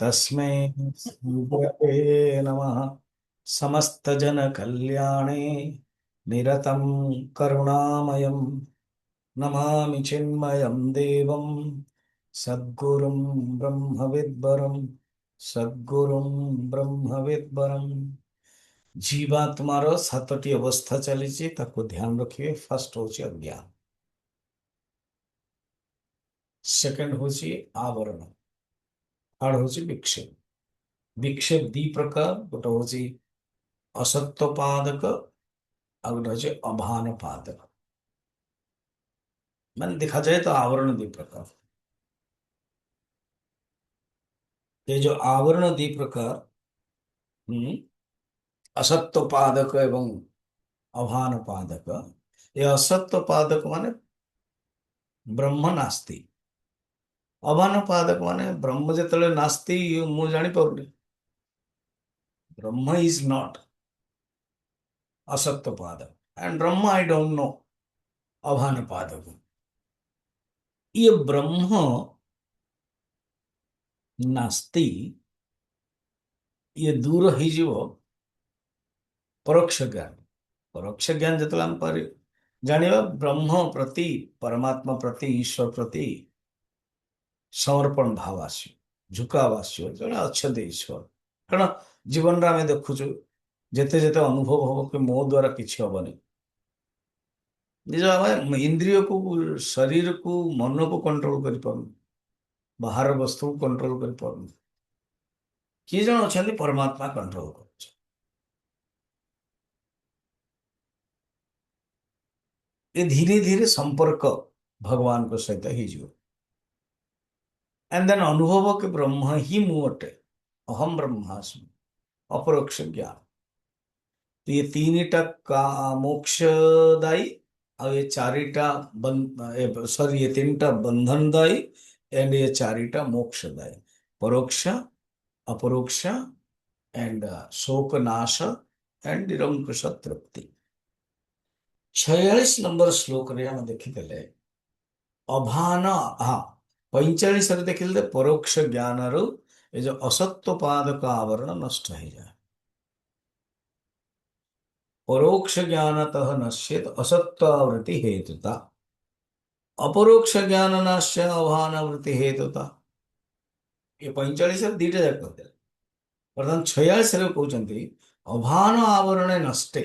तस्मै श्रीगुरवे नमः। समस्तजनकल्याणे निरतं करुणामयं नमामि चिन्मयं देवं सद्गुरुं ब्रह्मविद्वरं सद्गुरुं ब्रह्मविद्वरं। जीवात्मार सातटी अवस्था चली ताको ध्यान रखिए। फर्स्ट होची अज्ञान, सेकंड होची आवरण, थर्ड होची विक्षेप। विक्षेप दी प्रकार, गोटे होची असत्व पादक ଆଉ ଗୋଟେ ଅଛି ଅଭାନ ପାଦକ। ମାନେ ଦେଖାଯାଏ ତ आवरण ଦି प्रकार। ये जो आवरण दी प्रकार, असत्व पादक एवं अभान पादक। ये असत्व पादक माने ब्रह्म नास्ति, अभान पादक माने ब्रह्म जेतले नास्ति मु जानी पारुनी, ब्रह्म is not असत्व पादक and Brahma I don't know अभान पादक। ये ब्रह्म नास्ति ये दूर हो परोक्ष ज्ञान। परोक्ष ज्ञान जितने हम पर जानिबा ब्रह्म प्रति, परमात्मा प्रति, ईश्वर प्रति समर्पण भाव आसो, झुकाव आसो जड़े अच्छा ईश्वर। कारण जीवन में आम देखुचु जेते जेते अनुभव हम कि मो द्वारा किसी हेनी, निज आम इंद्रिय को, शरीर को, मन को कंट्रोल कर पार, बाहर वस्तु को कंट्रोल कर पार। किए जन अच्छा परमात्मा कंट्रोल कर। ये धीरे धीरे संपर्क भगवान को सहित हो एंड देन अनुभव के ब्रह्म ही मुटे, अहम ब्रह्मास्मि, अपरोक्ष ज्ञान। तो ये तीनटा का मोक्षदायी और ये चारिटा सॉरी ये तीनटा बंधनदायी एंड ये चारिटा मोक्षदायी। परोक्ष, अपरोक्ष एंड शोक नाश एंड निरंकुश तृप्ति। 46 नंबर श्लोक रे हम देखिले अभान, हाँ 45 देखिले परोक्ष ज्ञान रो ये जो असत्व पादक आवरण नष्ट हो जाए। परोक्ष ज्ञानतः नश्येत असत्वावृत्ति हेतुता, अपरोक्ष ज्ञान नाश्य अभानवृत्ति हेतुता। ये 45 दीटा जाक बर्तमान 46 कहते अभान आवरण नष्टे।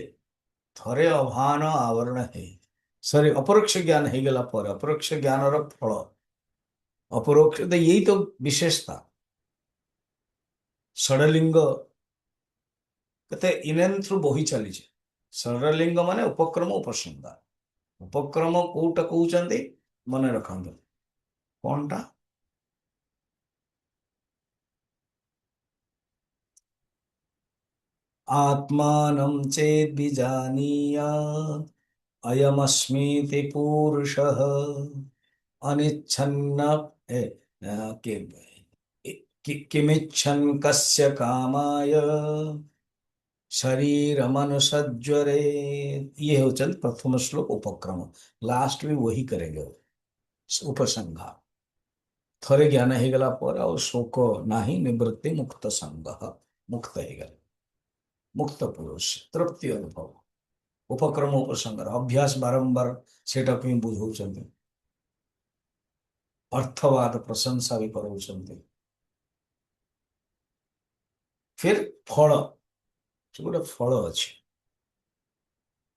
थरे अभान आवरण है सॉरी अपरोक्ष ज्ञान हो गला पर अपरोक्ष ज्ञान फल अपरोक्ष यही तो विशेषता। षडलिंग कते इन थ्रु बही चली। षडलिंग माने उपक्रम उपसंहार। उपक्रम कोटा कहते मन रखा कौनटा आत्मानं चेद् विजानीयात् अयमस्मीति पुरुषः अनिच्छन्न किमिच्छन् कस्य कामाय शरीरमनुसज्वरे। ये हो चल प्रथम श्लोक उपक्रम, लास्ट में वही करेंगे उपसंहार। थरे ज्ञान हो गला पर और शोक नाही, निवृत्ति मुक्त संग, मुक्त हो गए, मुक्त पुरुष तृप्ति अनुभव। उपक्रम उपसंहार अभ्यास बारंबार सेटा बुझाऊँ, अर्थवाद प्रशंसा भी कराऊँ। फिर फल, गोटे फल अच्छे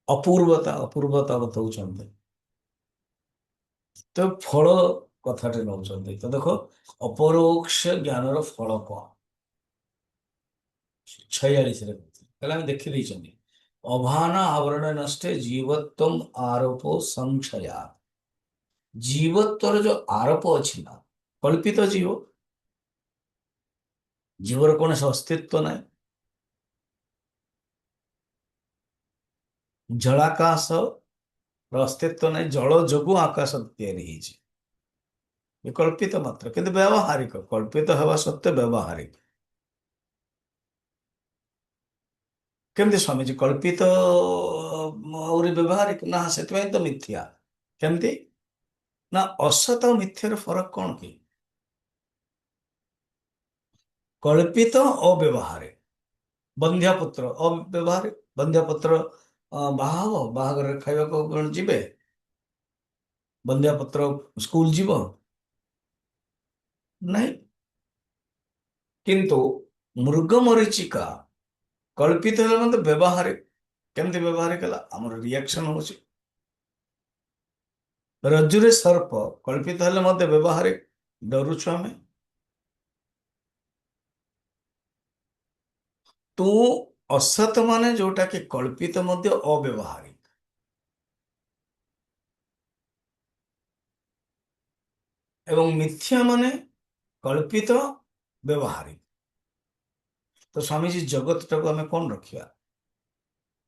अपूर्वता, अपूर्वता बताऊँ। तो फल कथाटे नौ तो देखो अपरोक्ष ज्ञान फल कौन 46 देखी अभान आवरण नष्टे जीवत्व आरोपो संशया। जीवत्वर जो आरोप अच्छी ना कल्पित जीव, जीवर कौन से अस्तित्व ना। जलाकाश अस्तित्व ना, जल जोगु आकाश तैयारी ये कल्पित मात्र किंतु व्यवहारिक, कल्पित हवा सत्य व्यवहारिक। केमती स्वामीजी कल्पित और व्यवहारिक ना, से तो मिथ्या केमती ना। असत और मिथ्यार फरक कौन कि କଳ୍ପିତ ଅବ୍ୟବହାରିକ। ବନ୍ଧ୍ୟାପୁତ୍ର ଅବ୍ୟବହାରିକ। ବନ୍ଧ୍ୟାପୁତ୍ର ବାହା ହବ, ବାହାଘରରେ ଖାଇବାକୁ କଣ ଯିବେ? ବନ୍ଧ୍ୟାପୁତ୍ର ସ୍କୁଲ ଯିବ? ନାଇଁ। କିନ୍ତୁ ମୃଗ ମରୀଚିକା କଳ୍ପିତ ହେଲେ ମଧ୍ୟ ବ୍ୟବହାରିକ। କେମିତି ବ୍ୟବହାରିକ ହେଲା? ଆମର ରିଆକ୍ସନ ହଉଛି। ରଜ୍ଜୁରେ ସର୍ପ କଳ୍ପିତ ହେଲେ ମଧ୍ୟ ବ୍ୟବହାରିକ, ଡରୁଛୁ ଆମେ। ତୁ ଅସତ ମାନେ ଯୋଉଟା କି କଳ୍ପିତ ମଧ୍ୟ ଅବ୍ୟବହାରିକ, ଏବଂ ମିଥ୍ୟା ମାନେ କଳ୍ପିତ ବ୍ୟବହାରିକ। ତ ସ୍ୱାମୀଜୀ ଜଗତଟାକୁ ଆମେ କଣ ରଖିବା?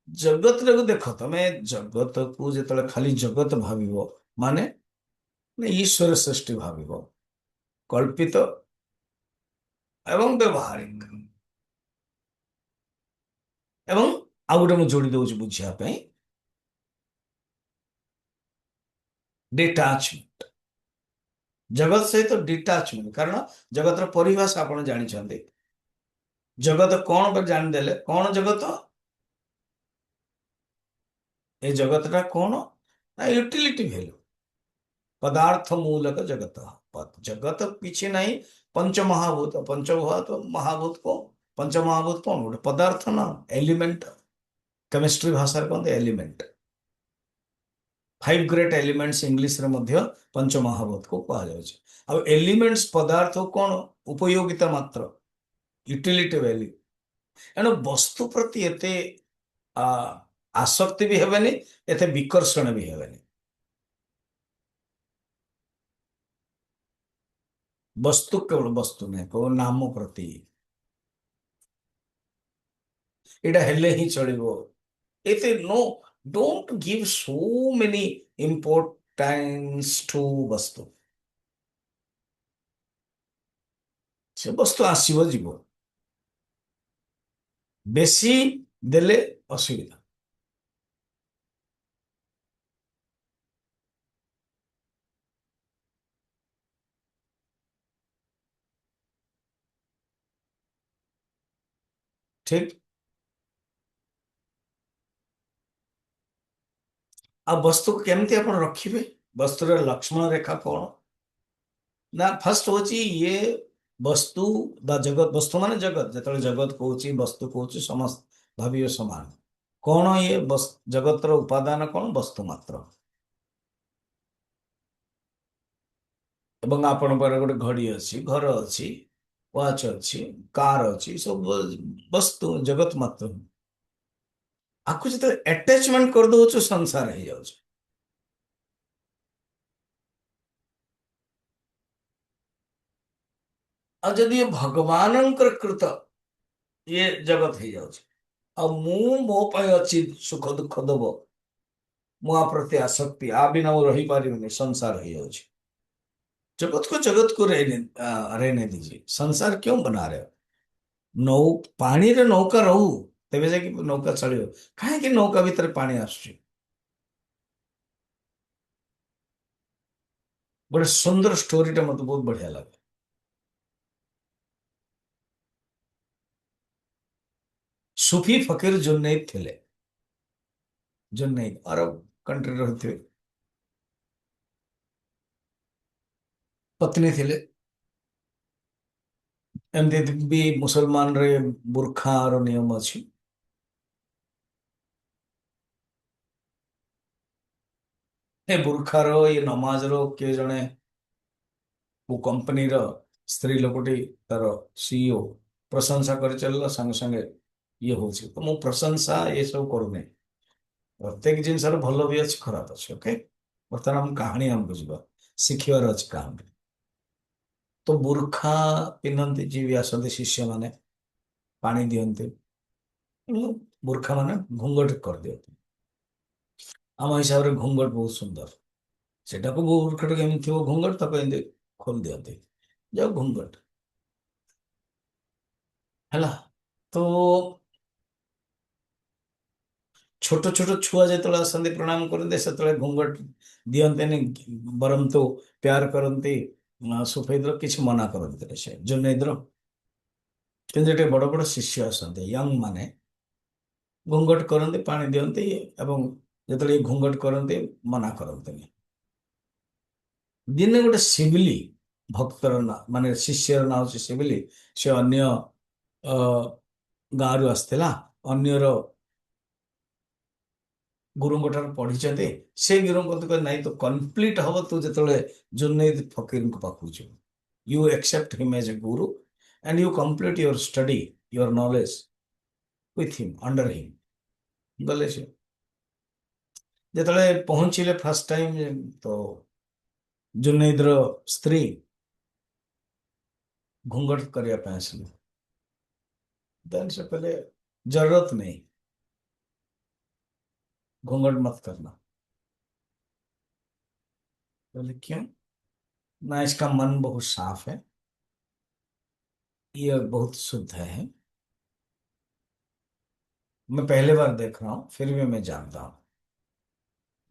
ଜଗତଟାକୁ ଦେଖ, ତମେ ଜଗତକୁ ଯେତେବେଳେ ଖାଲି ଜଗତ ଭାବିବ ମାନେ ଈଶ୍ୱର ସୃଷ୍ଟି ଭାବିବ, କଳ୍ପିତ ଏବଂ ବ୍ୟବହାରିକ। ଏବଂ ଆଉ ଗୋଟେ ମୁଁ ଯୋଡ଼ି ଦଉଛି ବୁଝିବା ପାଇଁ, ଡିଟାଚମେଣ୍ଟ। ଜଗତ ସହିତ ଡିଟାଚମେଣ୍ଟ, କାରଣ ଜଗତର ପରିଭାଷା ଆପଣ ଜାଣିଛନ୍ତି। ଜଗତ କଣ ପାଇଁ ଜାଣିଦେଲେ? କଣ ଜଗତ? ଏ ଜଗତଟା କଣ? ନା ୟୁଟିଲିଟି ଭ୍ୟାଲୁ, ପଦାର୍ଥ ମୂଲକ ଜଗତ। ଜଗତ କିଛି ନାହିଁ। ପଞ୍ଚମହାଭୂତ, ପଞ୍ଚଭୂତ ମହାଭୂତ କଣ? ପଞ୍ଚମହାଭୂତ କଣ? ଗୋଟେ ପଦାର୍ଥ ନା ଏଲିମେଣ୍ଟ। କେମିଷ୍ଟ୍ରି ଭାଷାରେ କହନ୍ତି ଏଲିମେଣ୍ଟ। ଫାଇଭ ଗ୍ରେଟ୍ ଏଲିମେଣ୍ଟସ ଇଂଲିଶରେ ମଧ୍ୟ ପଞ୍ଚମହାଭୂତକୁ କୁହାଯାଉଛି। ଆଉ ଏଲିମେଣ୍ଟସ ପଦାର୍ଥ କଣ? ଉପଯୋଗିତା ମାତ୍ର, ୟୁଟିଲିଟି ଭ୍ୟାଲ୍ୟୁ। ଏଣୁ ବସ୍ତୁ ପ୍ରତି ଏତେ ଆ ଆସକ୍ତି ବି ହେବେନି, ଏତେ ବିକର୍ଷଣ ବି ହେବେନି। ବସ୍ତୁ କେବଳ ବସ୍ତୁ ନାହିଁ, କେବଳ ନାମ ପ୍ରତି ଏଇଟା ହେଲେ ହିଁ ଚଳିବ। ଏତେ no, don't give so many importance to ବସ୍ତୁ। ସେ ବସ୍ତୁ ଆସିବ ଯିବ, ବେଶୀ ଦେଲେ ଅସୁବିଧା। ଠିକ। ଆଉ ବସ୍ତୁକୁ କେମିତି ଆପଣ ରଖିବେ? ବସ୍ତୁର ଲକ୍ଷ୍ମଣ ରେଖା କଣ? ନା ଫାଷ୍ଟ ହଉଛି ଇଏ ବସ୍ତୁ ବା ଜଗତ। ବସ୍ତୁ ମାନେ ଜଗତ। ଯେତେବେଳେ ଜଗତ କହୁଛି, ବସ୍ତୁ କହୁଛି, ସମସ୍ତ ଭାବିବେ ସମାନ। କଣ ଇଏ ଜଗତର ଉପାଦାନ କଣ? ବସ୍ତୁ ମାତ୍ର। ଏବଂ ଆପଣଙ୍କର ଗୋଟେ ଘଡି ଅଛି, ଘର ଅଛି, ୱାଚ୍ ଅଛି, କାର ଅଛି, ସବୁ ବସ୍ତୁ ଜଗତ ମାତ୍ର। ଆକୁ ଯେତେବେଳେ ଆଟାଚମେଣ୍ଟ କରିଦଉଛୁ, ସଂସାର ହେଇଯାଉଛି। ଆଉ ଯଦି ଇଏ ଭଗବାନଙ୍କର କୃତ, ଇଏ ଜଗତ ହେଇଯାଉଛି। ଆଉ ମୁଁ ମୋ ପାଇଁ ଅଛି, ସୁଖ ଦୁଃଖ ଦବ, ମୁଁ ଆ ପ୍ରତି ଆସକ୍ତି, ଆ ବିନା ମୁଁ ରହିପାରିବିନି, संसार ହେଇଯାଉଛି। जगत को रहने दीजिए। संसार क्यों बना रहे हो? नौ पानीरे नौका रहू, तेबे जाके नौका चलिବ। କାହିଁକି ନୌକା ଭିତରେ ପାଣି ଆସୁଛି? ଗୋଟେ ସୁନ୍ଦର ଷ୍ଟୋରିଟା ମତେ ବହୁତ ବଢିଆ ଲାଗେ। ସୁଫି ଫକୀର ଜୁନୈଦ ଥିଲେ। ଜୁନୈଦ ଆରବ କଣ୍ଟ୍ରି ରହିଥିବେ। ପତ୍ନୀ ଥିଲେ। ଏମିତି ବି ମୁସଲମାନରେ ବୁର୍ଖାର ନିୟମ ଅଛି। ଏ ବୁର୍ଖାର, ଏ ନମାଜର କିଏ ଜଣେ କୋଉ କମ୍ପାନୀର ସ୍ତ୍ରୀ ଲୋକଟି, ତାର ସିଇଓ ପ୍ରଶଂସା କରି ଚାଲିଲା, ସାଙ୍ଗେ ସାଙ୍ଗେ ଇଏ ହଉଛି। ତ ମୁଁ ପ୍ରଶଂସା ଏସବୁ କରୁନି। ପ୍ରତ୍ୟେକ ଜିନିଷର ଭଲ ବି ଅଛି, ଖରାପ ଅଛି। ଓକେ, ବର୍ତ୍ତମାନ ଆମ କାହାଣୀ ଆମକୁ ଯିବା, ଶିଖିବାର ଅଛି କାହାଣୀ। ତ ବୁର୍ଖା ପିନ୍ଧନ୍ତି ଯିଏ ବି ଆସନ୍ତି ଶିଷ୍ୟମାନେ, ପାଣି ଦିଅନ୍ତି। ବୁର୍ଖା ମାନେ ଘୁଙ୍ଗୁଟ କରିଦିଅନ୍ତି। ଆମ ହିସାବରେ ଘୁଙ୍ଗୁଟ ବହୁତ ସୁନ୍ଦର। ସେଟାକୁ ବୁର୍ଖାଟା କେମିତି ଥିବ ଘୁଙ୍ଗୁଟ, ତାକୁ ଏମିତି ଖୋଲି ଦିଅନ୍ତି, ଯାଉ ଘୁଙ୍ଗୁଟ ହେଲା। ତ ଛୋଟ ଛୋଟ ଛୁଆ ଯେତେବେଳେ ଆସନ୍ତି ପ୍ରଣାମ କରନ୍ତି, ସେତେବେଳେ ଘୁଙ୍ଗୁଟ ଦିଅନ୍ତିନି, ବରଂ ତୁ ପ୍ୟାର କରନ୍ତି। ସୁଫେଇଦର କିଛି ମନା କରନ୍ତିନି ସେ ଜୁନେଇଦର। କିନ୍ତୁ ଏଠି ବଡ଼ ବଡ଼ ଶିଷ୍ୟ ଆସନ୍ତି ୟଙ୍ଗ ମାନେ ଘୁଙ୍ଗଟ କରନ୍ତି ପାଣି ଦିଅନ୍ତି ଏବଂ ଯେତେବେଳେ ଘୁଙ୍ଗଟ କରନ୍ତି ମନା କରନ୍ତିନି। ଦିନେ ଗୋଟେ ଶିବଲି ଭକ୍ତର ନାଁ ମାନେ ଶିଷ୍ୟର ନାଁ ହଉଛି ଶିବଲି। ସେ ଅନ୍ୟ ଅ, ଗାଁରୁ ଆସିଥିଲା, ଅନ୍ୟର ଗୁରୁଙ୍କ ଠାରୁ ପଢିଛନ୍ତି। ସେ ଗୁରୁଙ୍କ କହିଲେ ନାଇଁ ତୁ କମ୍ପ୍ଲିଟ ହବ ତୁ ଯେତେବେଳେ ଜୁନେଇଦ ଫକୀରଙ୍କ ପାଖକୁ ଯିବୁ। You accept him as a guru and you complete your study, your knowledge with him, under him। ଗଲେ ସେ ଯେତେବେଳେ ପହଞ୍ଚିଲେ ଫାର୍ଷ୍ଟ ଟାଇମ ତ ଜୁନେଇଦର ସ୍ତ୍ରୀ ଘୁଙ୍ଗଟ କରିବା ପାଇଁ ଆସିଲେ। ଦେନ୍ ସେ କହିଲେ जरूरत नहीं, घूंघट मत करना। बोले क्यों? ना, इसका मन बहुत साफ है, ये बहुत शुद्ध है, मैं पहले बार देख रहा हूं फिर भी मैं जानता हूं,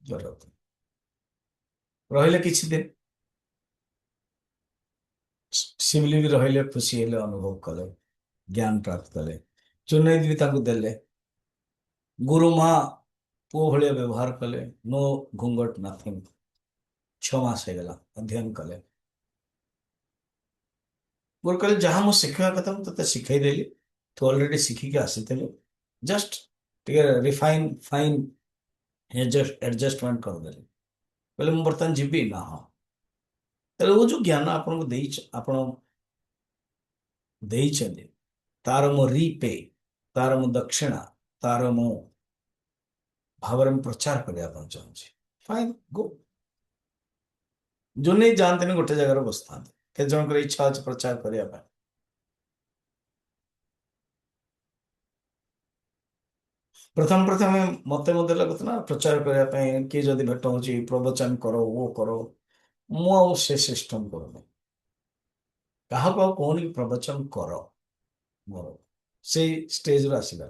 जरूरत नहीं। रहिले କିଛି ଦିନ ଶିବଲି ବି ରହିଲେ, ଖୁସି ହେଲେ, ଅନୁଭବ କଲେ, ଜ୍ଞାନ ପ୍ରାପ୍ତ କଲେ। ଚୁନେଇଦ ବି ତାଙ୍କୁ ଦେଲେ। ଗୁରୁମା ପୁଅ ଭଳିଆ ବ୍ୟବହାର କଲେ। नो घूंघट नथिंग। 6 ମାସ ହେଇଗଲା ଅଧ୍ୟୟନ କଲେ। ଗୁରୁ କହିଲେ ଯାହା ମୁଁ ଶିଖିବା କଥା ମୁଁ ତତେ ଶିଖେଇଦେଲି, ତୁ ଅଲରେଡି ଶିଖିକି ଆସିଥିଲୁ, ଜଷ୍ଟ ଟିକେ ରିଫାଇନ୍ ଫାଇନ୍ ଏଡଜଷ୍ଟମେଣ୍ଟ କରିଦେଲି। କହିଲେ ମୁଁ ବର୍ତ୍ତମାନ ଯିବି ନା? ହଁ। ତାହେଲେ ଓ ଯୋଉ ଜ୍ଞାନ ଆପଣଙ୍କୁ ଆପଣ ଦେଇଛନ୍ତି, ତାର ମୁଁ ରିପେ, ତାର ମୁଁ ଦକ୍ଷିଣା, ତାର ମୁଁ ଭାବରେ ମୁଁ ପ୍ରଚାର କରିବା ପାଇଁ ଚାହୁଁଛି। ଫାଇନ୍, ଗो। ଜୁନେଇଦ ଯାଆନ୍ତିନି, ଗୋଟେ ଜାଗାରେ ବସିଥାନ୍ତି। କେତେ ଜଣଙ୍କର ଇଚ୍ଛା ଅଛି ପ୍ରଚାର କରିବା ପାଇଁ। ପ୍ରଥମେ ପ୍ରଥମେ ମତେ ମଧ୍ୟ ଲାଗୁଥିଲା ପ୍ରଚାର କରିବା ପାଇଁ କିଏ ଯଦି ଭେଟ ହଉଛି ପ୍ରବଚନ କର, ଓ କର। ମୁଁ ଆଉ ସେ ସିଷ୍ଟମ କରୁନି। କାହାକୁ ଆଉ କହୁନି କି ପ୍ରବଚନ କର, ମୋର ସେଇ ଷ୍ଟେଜରୁ ଆସିଲା।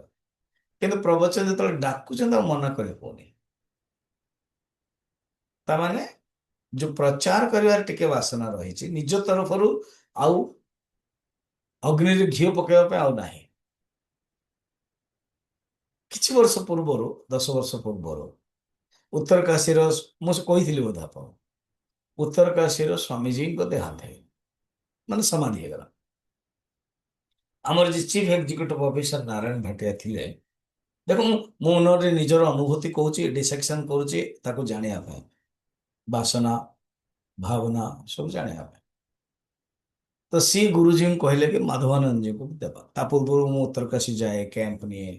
କିନ୍ତୁ ପ୍ରବଚନ ଯେତେବେଳେ ଡାକୁଛନ୍ତି ଆଉ ମନା କରି ହଉନି। ତାମାନେ ଯୋଉ ପ୍ରଚାର କରିବାରେ ଟିକେ ବାସନା ରହିଛି, ନିଜ ତରଫରୁ ଆଉ ଅଗ୍ନିରେ ଘିଅ ପକେଇବା ପାଇଁ ଆଉ ନାହିଁ। କିଛି ବର୍ଷ ପୂର୍ବରୁ, 10 ବର୍ଷ ପୂର୍ବରୁ ଉତ୍ତରକାଶୀର, ମୁଁ ସେ କହିଥିଲି ବୋଧେ ଆପଣ, ଉତ୍ତରକାଶୀର ସ୍ୱାମୀଜୀଙ୍କ ଦେହାନ୍ତ ହେଇଗଲା, ମାନେ ସମାଧି ହେଇଗଲା। ଆମର ଯେ chief executive officer Narayan Bhatia ଥିଲେ। ଦେଖ ମୁଁ ମୋ ମନରେ ନିଜର ଅନୁଭୂତି କହୁଛି, ଡିସେକ୍ସନ କରୁଛି ତାକୁ ଜାଣିବା ପାଇଁ, ବାସନା ଭାବନା ସବୁ ଜାଣିବା ପାଇଁ। ତ ସିଏ ଗୁରୁଜୀଙ୍କୁ କହିଲେ କି ମାଧବାନନ୍ଦଜୀଙ୍କୁ ଦେବା। ତା ପୂର୍ବରୁ ମୁଁ ଉତ୍ତରକାଶୀ ଯାଏ, କ୍ୟାମ୍ପ ନିଏ।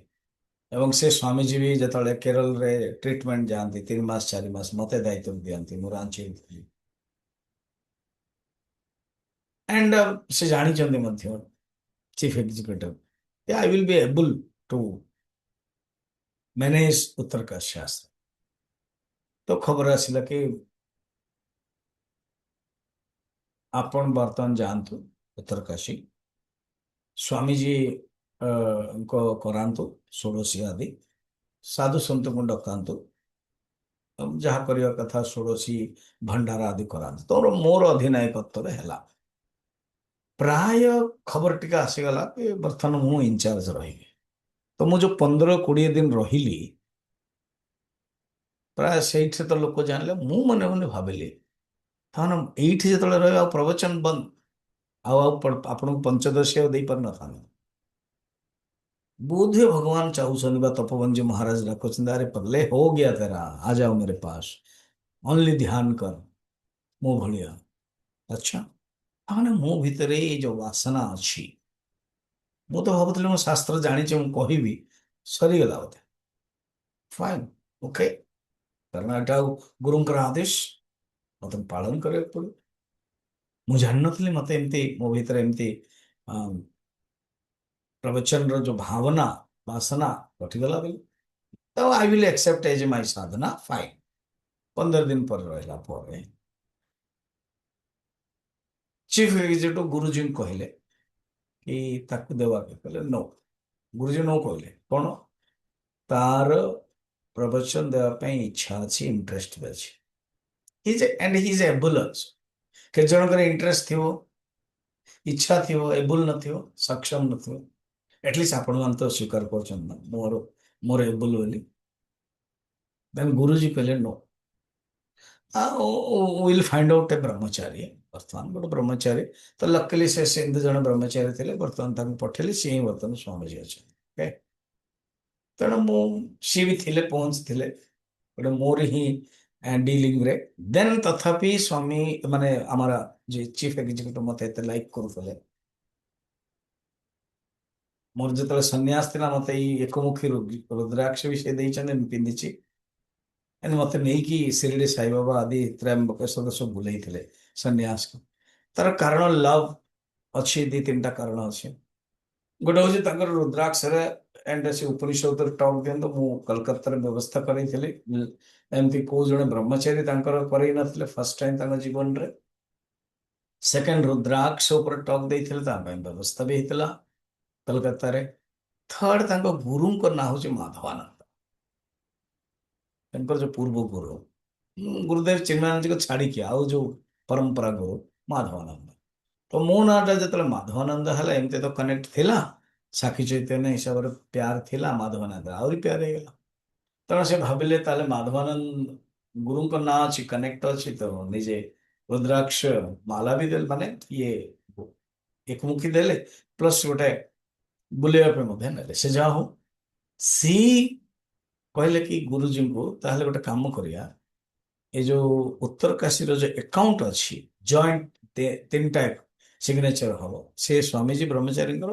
ଏବଂ ସେ ସ୍ୱାମୀଜୀ ବି ଯେତେବେଳେ କେରଳରେ ଟ୍ରିଟମେଣ୍ଟ ଯାଆନ୍ତି 3 ମାସ 4 ମାସ, ମତେ ଦାୟିତ୍ୱ ଦିଅନ୍ତି, ମୁଁ ରାଞ୍ଚି ଥିଲି। ଆଣ୍ଡ ସେ ଜାଣିଛନ୍ତି ମଧ୍ୟ, chief executive, I will be able to manage Uttarkashi ashram. ତ ଖବର ଆସିଲା କି ଆପଣ ବର୍ତ୍ତମାନ ଯାଆନ୍ତୁ ଉତ୍ତରକାଶୀ, ସ୍ୱାମୀଜୀ କରାନ୍ତୁ ଷୋଡ଼ଶୀ ଆଦି, ସାଧୁ ସନ୍ତଙ୍କୁ ଡକାନ୍ତୁ, ଯାହା କରିବା କଥା ଷୋଡ଼ଶୀ ଭଣ୍ଡାର ଆଦି କରାନ୍ତୁ। ତୋର ମୋର ଅଧିନାୟକତ୍ୱରେ ହେଲା। ପ୍ରାୟ ଖବର ଟିକେ ଆସିଗଲା କି ବର୍ତ୍ତମାନ ମୁଁ ଇନଚାର୍ଜ ରହିବି। ତ ମୁଁ ଯୋଉ 15-20 ଦିନ ରହିଲି, ପ୍ରାୟ ସେଇଠି ତ ଲୋକ ଜାଣିଲେ। ମୁଁ ମନେ ମନେ ଭାବିଲି, ତାମାନେ ଏଇଠି ଯେତେବେଳେ ରହିବ ଆଉ ପ୍ରବଚନ ବନ୍ଦ, ଆପଣଙ୍କୁ ପଞ୍ଚଦଶୀ ଆଉ ଦେଇପାରିନଥାନ୍ତି। बोधे भगवान चाहूଛନ୍ତି ବା तपोवन जी महाराज ଡାକୁଛନ୍ତି, ଆରେ ପଗଲେ हो गया तेरा, आ जाओ मेरे पास, ओनली ध्यान कर ମୋ ଭଳିଆ। ଆଚ୍ଛା, ତାମାନେ ମୋ ଭିତରେ ଏଇ ଯୋଉ ବାସନା ଅଛି, ମୁଁ ତ ଭାବୁଥିଲି ମୁଁ ଶାସ୍ତ୍ର ଜାଣିଛି, ମୁଁ କହିବି, ସରିଗଲା ବୋଧେ। ଫାଇନ୍, ଓକେ, କାରଣ ଏଟା ଆଉ ଗୁରୁଙ୍କର ଆଦେଶ, ମତେ ପାଳନ କରିବାକୁ ପଡିବ। ମୁଁ ଜାଣିନଥିଲି ମତେ ଏମିତି ମୋ ଭିତରେ ଏମିତି ପ୍ରବଚନର ଯୋଉ ଭାବନା ବାସନା ଘଟିଗଲା ବୋଲି। ତ I will accept age my Sadhana, fine. 15 ଦିନ ପରେ ରହିଲା ପରେ ଚିଫ ଏକ୍ଜିକ୍ୟୁଟିଭ ଗୁରୁଜୀଙ୍କୁ କହିଲେ କି ତାକୁ ଦେବାକୁ, କହିଲେ नो। ଗୁରୁଜୀ नो କହିଲେ କଣ? ତାର ପ୍ରବଚନ ଦେବା ପାଇଁ ଇଚ୍ଛା ଅଛି, ଇଣ୍ଟରେଷ୍ଟ ଅଛି। ହିଜ୍ ଏବୁଲ ଅଛି। କେତେ ଜଣଙ୍କର ଇଣ୍ଟରେଷ୍ଟ ଥିବ, ଇଚ୍ଛା ଥିବ, ଏବୁଲ ନଥିବ, ସକ୍ଷମ ନଥିବ, ଏଟଲିଷ୍ଟ ଆପଣମାନେ ତ ସ୍ୱୀକାର କରୁଛନ୍ତି ନା ମୋର ଏବୁଲ ବୋଲି। ଦେନ୍ ଗୁରୁଜୀ କହିଲେ नो, ୱିଲ୍ ଫାଇଣ୍ଡ ଆଉଟ୍ ଏ ବ୍ରହ୍ମଚାରୀ। ବର୍ତ୍ତମାନ ଗୋଟେ ବ୍ରହ୍ମଚାରୀ, ତ ଲକିଲି ସେ ସେମିତି ଜଣେ ବ୍ରହ୍ମଚାରୀ ଥିଲେ, ବର୍ତ୍ତମାନ ତାଙ୍କୁ ପଠେଇଲେ, ସିଏ ହିଁ ବର୍ତ୍ତମାନ ସ୍ୱାମୀଜୀ ଅଛନ୍ତି। ଓକେ, ତେଣୁ ସିଏ ବି ଥିଲେ, ପହଞ୍ଚିଥିଲେ ଗୋଟେ ମୋର ହିଁ ଡିଲିଂରେ। ଦେନ୍ ତଥାପି ସ୍ୱାମୀ ମାନେ ଆମର ଯେ ଚିଫ୍ ଏକ୍ଜିକ୍ୟୁଟିଭ ମତେ ଏତେ ଲାଇକ୍ କରୁଥିଲେ, ମୋର ଯେତେବେଳେ ସନ୍ନ୍ୟାସ ଥିଲା ମତେ ଏଇ ଏକମୁଖୀ ରୁଦ୍ରାକ୍ଷ ବି ସେ ଦେଇଛନ୍ତି, ମୁଁ ପିନ୍ଧିଛି। ଏମିତି ମତେ ନେଇକି ଶିରିଡି ସାଇବାବା ଆଦି ତ୍ରୟମ୍ବକେଶ୍ୱର ସବୁ ବୁଲେଇଥିଲେ ସନ୍ନ୍ୟାସକୁ। ତାର କାରଣ ଲଭ୍ ଅଛି, ଦି ତିନିଟା କାରଣ ଅଛି। ଗୋଟେ ହଉଛି ତାଙ୍କର ରୁଦ୍ରାକ୍ଷରେ ଏଣ୍ଡ ସେ ଉପନିଷଦରେ ଟକ୍ ଦିଅନ୍ତୁ, ମୁଁ କଲକାତାରେ ବ୍ୟବସ୍ଥା କରେଇଥିଲି। ଏମିତି କୋଉ ଜଣେ ବ୍ରହ୍ମଚାରୀ ତାଙ୍କର କରେଇ ନଥିଲେ ଫାର୍ଷ୍ଟ ଟାଇମ୍ ତାଙ୍କ ଜୀବନରେ। ସେକେଣ୍ଡ, ରୁଦ୍ରାକ୍ଷ ଉପରେ ଟକ୍ ଦେଇଥିଲେ, ତା ପାଇଁ ବ୍ୟବସ୍ଥା ବି ହେଇଥିଲା କଲକାତାରେ। ଥର୍ଡ, ତାଙ୍କ ଗୁରୁଙ୍କ ନାଁ ହଉଛି ମାଧବାନନ୍ଦ, ତାଙ୍କର ଯୋଉ ପୂର୍ବ ଗୁରୁ ଗୁରୁଦେବ ଚିନ୍ମୟାନନ୍ଦଙ୍କ ଛାଡିକି ଆଉ ଯୋଉ ପରମ୍ପରା ଗୁରୁ ମାଧବାନନ୍ଦ। ତ ମୋ ନାଁଟା ଯେତେବେଳେ ମାଧବାନନ୍ଦ ହେଲା, ଏମିତି ତ କନେକ୍ଟ ଥିଲା, ସାକ୍ଷୀ ଚୈତନ୍ୟ ହିସାବରେ ପ୍ୟାର ଥିଲା, ମାଧବାନନ୍ଦ ଆହୁରି ପ୍ୟାର ହେଇଗଲା। ତେଣୁ ସେ ଭାବିଲେ ତାହେଲେ ମାଧବାନନ୍ଦ ଗୁରୁଙ୍କ ନାଁ ଅଛି, କନେକ୍ଟ ଅଛି, ତ ନିଜେ ରୁଦ୍ରାକ୍ଷ ମାଲା ବି ଦେଲେ, ମାନେ ଇଏ ଏକମୁଖୀ ଦେଲେ, ପ୍ଲସ୍ ଗୋଟେ ବୁଲେଇବା ପାଇଁ ମଧ୍ୟ ନେଲେ। ସେ ଯାହା ହଉ, ସି କହିଲେ କି ଗୁରୁଜୀଙ୍କୁ ତାହେଲେ ଗୋଟେ କାମ କରିବା, ଏ ଯୋଉ ଉତ୍ତରକାଶୀର ଯୋଉ ଆକାଉଣ୍ଟ ଅଛି, ଜଏଣ୍ଟ ତିନିଟା ସିଗ୍ନେଚର ହବ, ସେ ସ୍ୱାମୀଜୀ ବ୍ରହ୍ମଚାରୀଙ୍କର,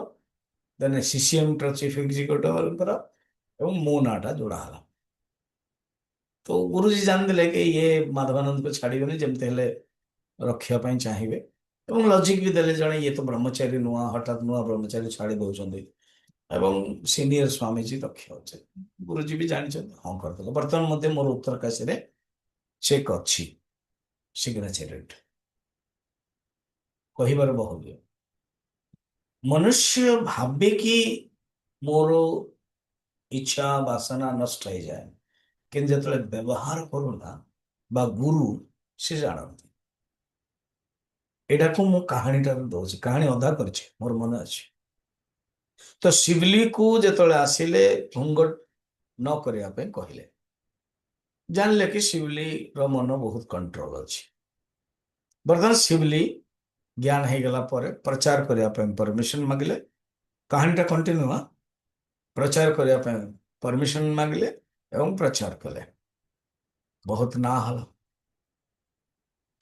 ଦେନ୍ CCM ର ଚିଫ୍ ଏକ୍ଜିକ୍ୟୁଟିଭଙ୍କର, ଏବଂ ମୋ ନାଁଟା ଯୋଡା ହେଲା। ତ ଗୁରୁଜୀ ଜାଣିଦେଲେ କି ଇଏ ମାଧବାନନ୍ଦକୁ ଛାଡିବେନି, ଯେମିତି ହେଲେ ରଖିବା ପାଇଁ ଚାହିଁବେ। ଏବଂ ଲଜିକ ବି ଦେଲେ, ଜଣେ ଇଏ ତ ବ୍ରହ୍ମଚାରୀ ନୂଆ, ହଠାତ୍ ନୂଆ ବ୍ରହ୍ମଚାରୀ ଛାଡି ଦଉଛନ୍ତି, ଏବଂ ସିନିୟର ସ୍ୱାମୀଜୀ ଦକ୍ଷ ଅଛନ୍ତି, ଗୁରୁଜୀ ବି ଜାଣିଛନ୍ତି, ହଁ କରିଦେଲେ। ବର୍ତ୍ତମାନ ମଧ୍ୟ ମୋର ଉତ୍ତରକାଶୀରେ ଚେକ୍ ଅଛି, ସିଗ୍ନେଚର। କହିବାର ବହୁ ମନୁଷ୍ୟ ଭାବେ କି ମୋର ଇଚ୍ଛା ବାସନା ନଷ୍ଟ ହେଇଯାଏ, କିନ୍ତୁ ଯେତେବେଳେ ବ୍ୟବହାର କରୁନା ବା ଗୁରୁ, ସେ ଜାଣନ୍ତି। ଏଇଟାକୁ ମୁଁ କାହାଣୀଟାକୁ ଦଉଛି, କାହାଣୀ ଅଧା କରିଛି, ମୋର ମନେ ଅଛି। ତ ଶିବଲିକୁ ଯେତେବେଳେ ଆସିଲେ ଘୁଙ୍ଗଟ ନ କରିବା ପାଇଁ କହିଲେ, ଜାଣିଲେ କି ଶିବଲିର ମନ ବହୁତ କଣ୍ଟ୍ରୋଲ ଅଛି। ବର୍ତ୍ତମାନ ଶିବଲି ଜ୍ଞାନ ହେଇଗଲା ପରେ ପ୍ରଚାର କରିବା ପାଇଁ ପରମିଶନ ମାଗିଲେ। କାହାଣୀଟା କଣ୍ଟିନ୍ୟୁ, ପ୍ରଚାର କରିବା ପାଇଁ ପରମିଶନ ମାଗିଲେ ଏବଂ ପ୍ରଚାର କଲେ। ବହୁତ ନାଁ ହେଲା,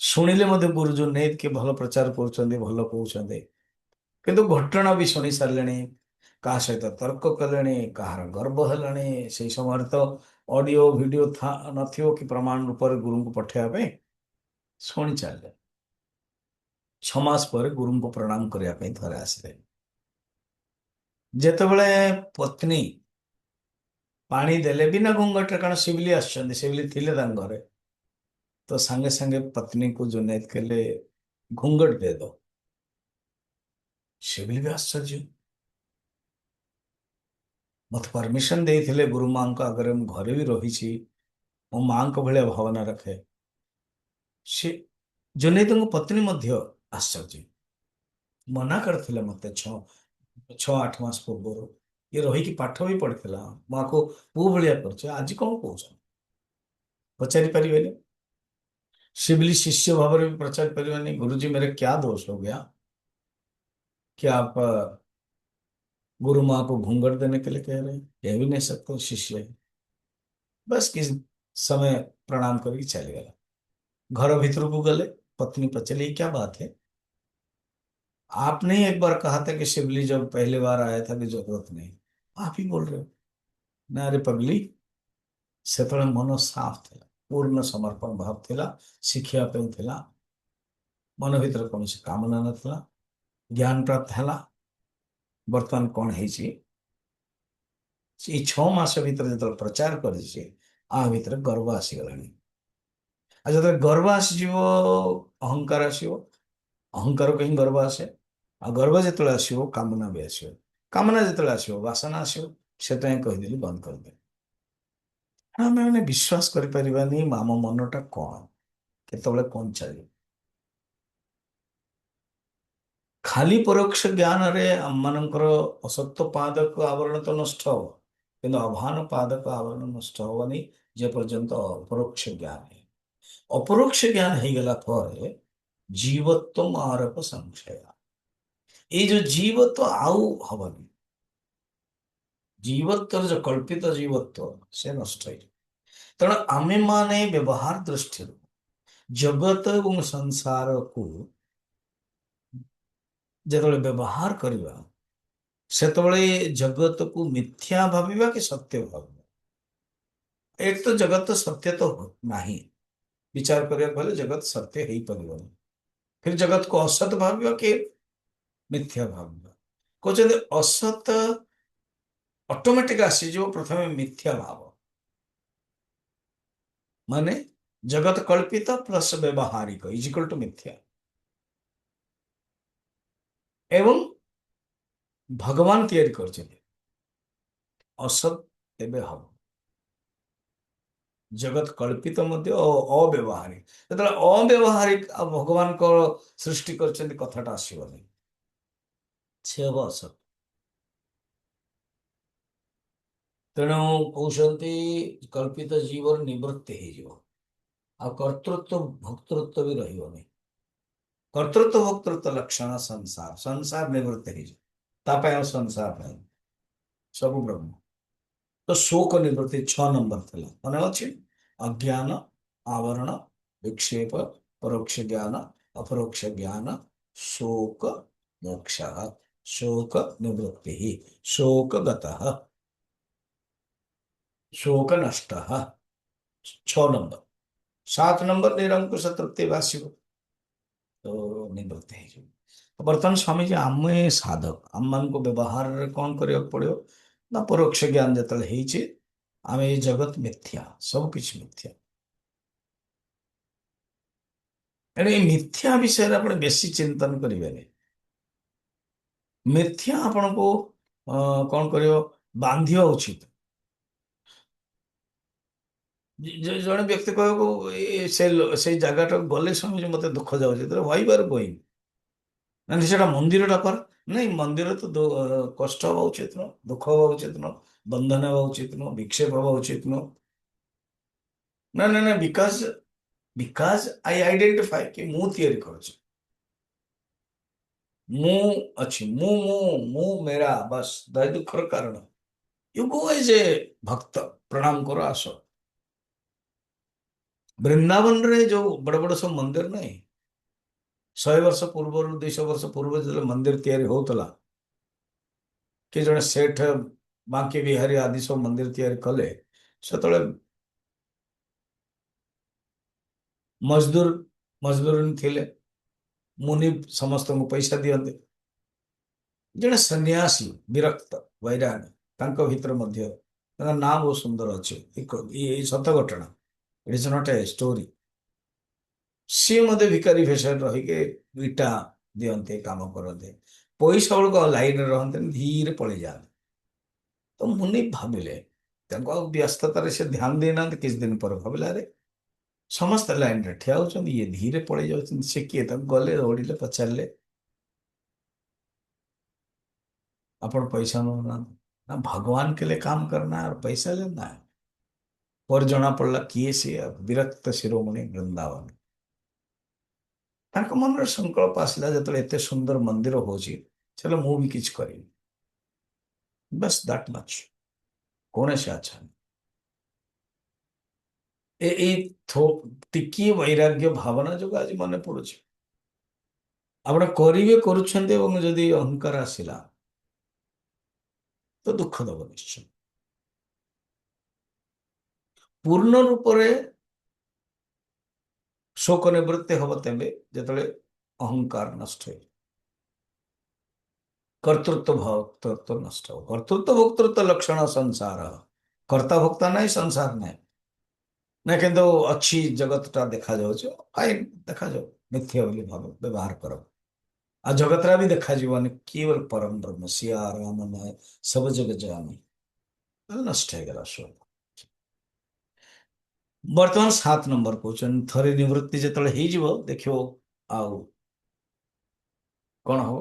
ଶୁଣିଲେ ମଧ୍ୟ ଗୁରୁଜୀ ନେଇକି ଭଲ ପ୍ରଚାର କରୁଛନ୍ତି, ଭଲ କହୁଛନ୍ତି, କିନ୍ତୁ ଘଟଣା ବି ଶୁଣି ସାରିଲେଣି, କାହା ସହିତ ତର୍କ କଲେଣି, କାହାର ଗର୍ବ ହେଲାଣି। ସେଇ ସମୟରେ ତ ଅଡିଓ ଭିଡିଓ ନଥିବ କି ପ୍ରମାଣ ରୂପରେ ଗୁରୁଙ୍କୁ ପଠେଇବା ପାଇଁ। ଶୁଣି ଚାଲିଲେ। 6 ମାସ ପରେ ଗୁରୁଙ୍କୁ ପ୍ରଣାମ କରିବା ପାଇଁ ଥରେ ଆସିଲେ। ଯେତେବେଳେ ପତ୍ନୀ ପାଣି ଦେଲେ ବିନା ଘୁଙ୍ଗଟରେ, କାରଣ ଶିବଲି ଆସିଛନ୍ତି, ଶିବଲି ଥିଲେ ତାଙ୍କ ଘରେ, ତ ସାଙ୍ଗେ ସାଙ୍ଗେ ପତ୍ନୀକୁ ଜୁନେଦ କହିଲେ ଘୁଙ୍ଗଟ ଦେ ଦो। ଶିବଲି ବି ଆଶ୍ଚର୍ଯ୍ୟ, ମତେ ପରମିଶନ ଦେଇଥିଲେ ଗୁରୁ ମାଙ୍କ ଆଗରେ, ମୁଁ ଘରେ ବି ରହିଛି, ମୋ ମାଙ୍କ ଭଳିଆ ଭାବନା ରଖେ। ସେ ଜୁନେଦଙ୍କ ପତ୍ନୀ ମଧ୍ୟ ଆଶ୍ଚର୍ଯ୍ୟ, ମନା କରିଥିଲେ ମତେ 6-8 ମାସ ପୂର୍ବରୁ, ଇଏ ରହିକି ପାଠ ବି ପଢିଥିଲା, ମୁଁ ଆକୁ ପୁଅ ଭଳିଆ କରୁଛି, ଆଜି କଣ କହୁଛ? ପଚାରି ପାରିବେନି, शिवली शिष्य भाव में भी प्रचार करिए, गुरुजी मेरे क्या दोष हो गया कि आप गुरु माँ को घूंघट देने के लिए कह रहे हैं? कह भी नहीं सकते, शिष्य है। बस किस समय प्रणाम करके चले गया। घर भीतर को गले, पत्नी पचली, "ये क्या बात है? आपने ही एक बार कहा था कि शिवली जब पहले बार आया था कि जरूरत नहीं, आप ही बोल रहे हो ना?" अरे पगली, ସେତେବେଳେ ମନ ସାଫ ଥିଲା, ପୂର୍ଣ୍ଣ ସମର୍ପଣ ଭାବ ଥିଲା, ଶିଖିବା ପାଇଁ ଥିଲା, ମନ ଭିତରେ କୌଣସି କାମନା ନଥିଲା, ଜ୍ଞାନ ପ୍ରାପ୍ତ ହେଲା। ବର୍ତ୍ତମାନ କଣ ହେଇଛି, ଏଇ 6 ମାସ ଭିତରେ ଯେତେବେଳେ ପ୍ରଚାର କରିଛି, ଆ ଭିତରେ ଗର୍ବ ଆସିଗଲାଣି। ଆଉ ଯେତେବେଳେ ଗର୍ବ ଆସିଯିବ, ଅହଙ୍କାର ଆସିବ, ଅହଙ୍କାରକୁ ହିଁ ଗର୍ବ ଆସେ। ଆଉ ଗର୍ବ ଯେତେବେଳେ ଆସିବ, କାମନା ବି ଆସିବ, କାମନା ଯେତେବେଳେ ଆସିବ, ବାସନା ଆସିବ। ସେଥିପାଇଁ କହିଦେଲି ବନ୍ଦ କରିଦେ। ଆମେ ମାନେ ବିଶ୍ୱାସ କରିପାରିବାନି ଆମ ମନଟା କଣ, କେତେବେଳେ କଣ ଚାଲିବ। ଖାଲି ପରୋକ୍ଷ ଜ୍ଞାନରେ ଆମମାନଙ୍କର ଅସତ୍ୟ ପାଦକ ଆବରଣ ତ ନଷ୍ଟ ହବ, କିନ୍ତୁ ଅଭାନ ପାଦକ ଆବରଣ ନଷ୍ଟ ହବନି ଯେ ପର୍ଯ୍ୟନ୍ତ ଅପରୋକ୍ଷ ଜ୍ଞାନ ହେଇନି। ଅପରୋକ୍ଷ ଜ୍ଞାନ ହେଇଗଲା ପରେ ଜୀବତ୍ୱ ଆରୋପ ସଂଶୟ, ଏଇ ଯୋଉ ଜୀବତ୍ୱ ଆଉ ହବନି। ଜୀବତ୍ୱର ଯୋଉ କଳ୍ପିତ ଜୀବତ୍ୱ ସେ ନଷ୍ଟ ହେଇଯିବ। ତେଣୁ ଆମେମାନେ ବ୍ୟବହାର ଦୃଷ୍ଟିରୁ ଜଗତ ଏବଂ ସଂସାରକୁ ଯେତେବେଳେ ବ୍ୟବହାର କରିବା, ସେତେବେଳେ ଜଗତକୁ ମିଥ୍ୟା ଭାବିବା କି ସତ୍ୟ ଭାବିବା? ଏକ ତ ଜଗତ ସତ୍ୟ ତ ନାହିଁ, ବିଚାର କରିବାକୁ ହେଲେ ଜଗତ ସତ୍ୟ ହେଇପାରିବନି। ଫିର ଜଗତକୁ ଅସତ ଭାବିବା କି ମିଥ୍ୟା ଭାବିବା? କହୁଛନ୍ତି ଅସତ ଅଟୋମେଟିକ ଆସିଯିବ ପ୍ରଥମେ ମିଥ୍ୟା ଭାବ, ମାନେ ଜଗତ କଳ୍ପିତ ପ୍ଲସ ବ୍ୟବହାରିକ ଇଜ ଇକ୍ୱାଲ ଟୁ ମିଥ୍ୟା। ଏବଂ ଭଗବାନ ତିଆରି କରିଛନ୍ତି, ଅସତ ଏବେ ହବ। ଜଗତ କଳ୍ପିତ ମଧ୍ୟ ଅବ୍ୟବହାରିକ, ଯେତେବେଳେ ଅବ୍ୟବହାରିକ ଆଉ ଭଗବାନଙ୍କ ସୃଷ୍ଟି କରିଛନ୍ତି କଥାଟା ଆସିବନି, ସେ ହବ ଅସତ। ତେଣୁ କହୁଛନ୍ତି କଳ୍ପିତ ଜୀବନ ନିବୃତ୍ତି ହେଇଯିବ, ଆଉ କର୍ତ୍ତୃତ୍ୱ ଭୋକ୍ତୃତ୍ୱ ବି ରହିବନି। କର୍ତ୍ତୃତ୍ୱ ଭୋକ୍ତୃତ୍ୱ ଲକ୍ଷଣ ସଂସାର, ସଂସାର ନିବୃତ୍ତି ହେଇଯିବ, ତା ପାଇଁ ଆଉ ସଂସାର ନାହିଁ, ସବୁ ବ୍ରହ୍ମ। ତ ଶୋକ ନିବୃତ୍ତି 6 ନମ୍ବର ଥିଲା, ମନେ ଅଛି? ଅଜ୍ଞାନ ଆବରଣ विक्षेप परोक्ष ज्ञान अपरोक्ष ज्ञान शोक मोक्ष शोक निवृत्ति शोक गतः शोक नष्ट 6 नंबर। 7 नंबर निरंकुश तृप्ति वासिब तो निवृत्ति है। बर्तमान स्वामी जी आम साधक आम मान को व्यवहार कौन करने पड़ो ना परोक्ष ज्ञान जो आम ये जगत मिथ्या सब किसी मिथ्या एणे मिथ्या विषय आप बेसी चिंतन करेंगे। मिथ्या आपण को कौन कर बांधिया उचित। जड़े व्यक्ति कह से जगह गले समय मत दुख जाऊे वाई बार गोई ना से मंदिर कर नहीं मंदिर तो कष्ट हवा उचित न दुख हवा उचित न बंधन हवा उचित न विक्षेप हवा उचित न ना ना ना बिकॉज बिकॉज आई आइडेंटिफाई कि मु तैयारी करुच्ची मु अच्छी मु मु मु मेरा बस दय दुखर कारण यू गो एज ए भक्त प्रणाम करो आस वृंदावन रे जो बड़ बड़ सब मंदिर नहीं 100 वर्ष पूर्व 200 वर्ष पूर्व जो मंदिर तैयारी होतला कि जड़े सेठ बांके बिहारी आदि सब मंदिर तैयारी कले से मजदूर मजदूर थिले मुनि समस्त को पैसा दियंते जड़े सन्यासी विरक्त वैराग तांको भीतर मध्य नाम बहुत सुंदर अच्छे ये सत घटना it is not a story सी मध्य भिकारी भेष रहीके इटा दियंते काम करते पैसा बेलू लाइन रहते धीरे पलि जाते तो मुनि भाविले व्यस्ततार से ध्यान देना किसी दिन पर भाविला रे समस्त लाइन रे ठिया होचंदी ये धीरे पलि जाउछन से किए गले दौड़िले पचारे अपन पैसा नौना ना भगवान के लिए काम करना है और पैसा लेना है पर जना पड़ला किए से विरक्त शिरोमणि वृंदावन मन संकल्प आसला जो एत सुंदर मंदिर हो चलो मु भी किछ करी बस दैट मच कौन से अच्छा टिकी वैराग्य भावना जो आज मन पड़ू आप करेंगे करुँच अहंकार आसला तो दुख दब निश्चय पूर्ण रूप से शोक निवृत्ति हम तेबे जिते अहंकार नष्ट हो कर्तृत्व भोक्तृत्व नष्ट हो कर्तृत्व भोक्तृत्व लक्षण संसार कर्ता भोक्ता नहीं संसार नहीं ना किंतु अच्छी जगत टा देखा जाऊँ फाइन देखा जाऊ मिथ्या बोली भाव व्यवहार कर आ जगतरा भी देखा जीवन केवल परम ब्रह्म सिया राम नाय सब जग जानी नष्ट है गला सब। बर्तमान 7 नंबर क्वेश्चन थरे निवृत्ति जो देखो आउ कौन हो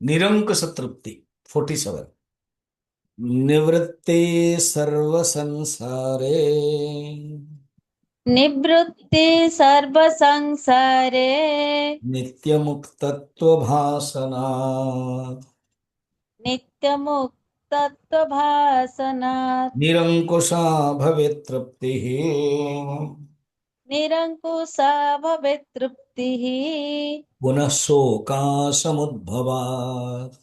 निरंकुश तृप्ति 47। निवृत्ते सर्व संसारे निवृत्ति सर्वसंसारे नित्य मुक्तत्व भासनात् नित्यमुक्तत्वभासनात् निरंकुशा भवेत् तृप्तिः निरङ्कुशा भवेत् तृप्तिः पुनः शोकासमुद्भवात्।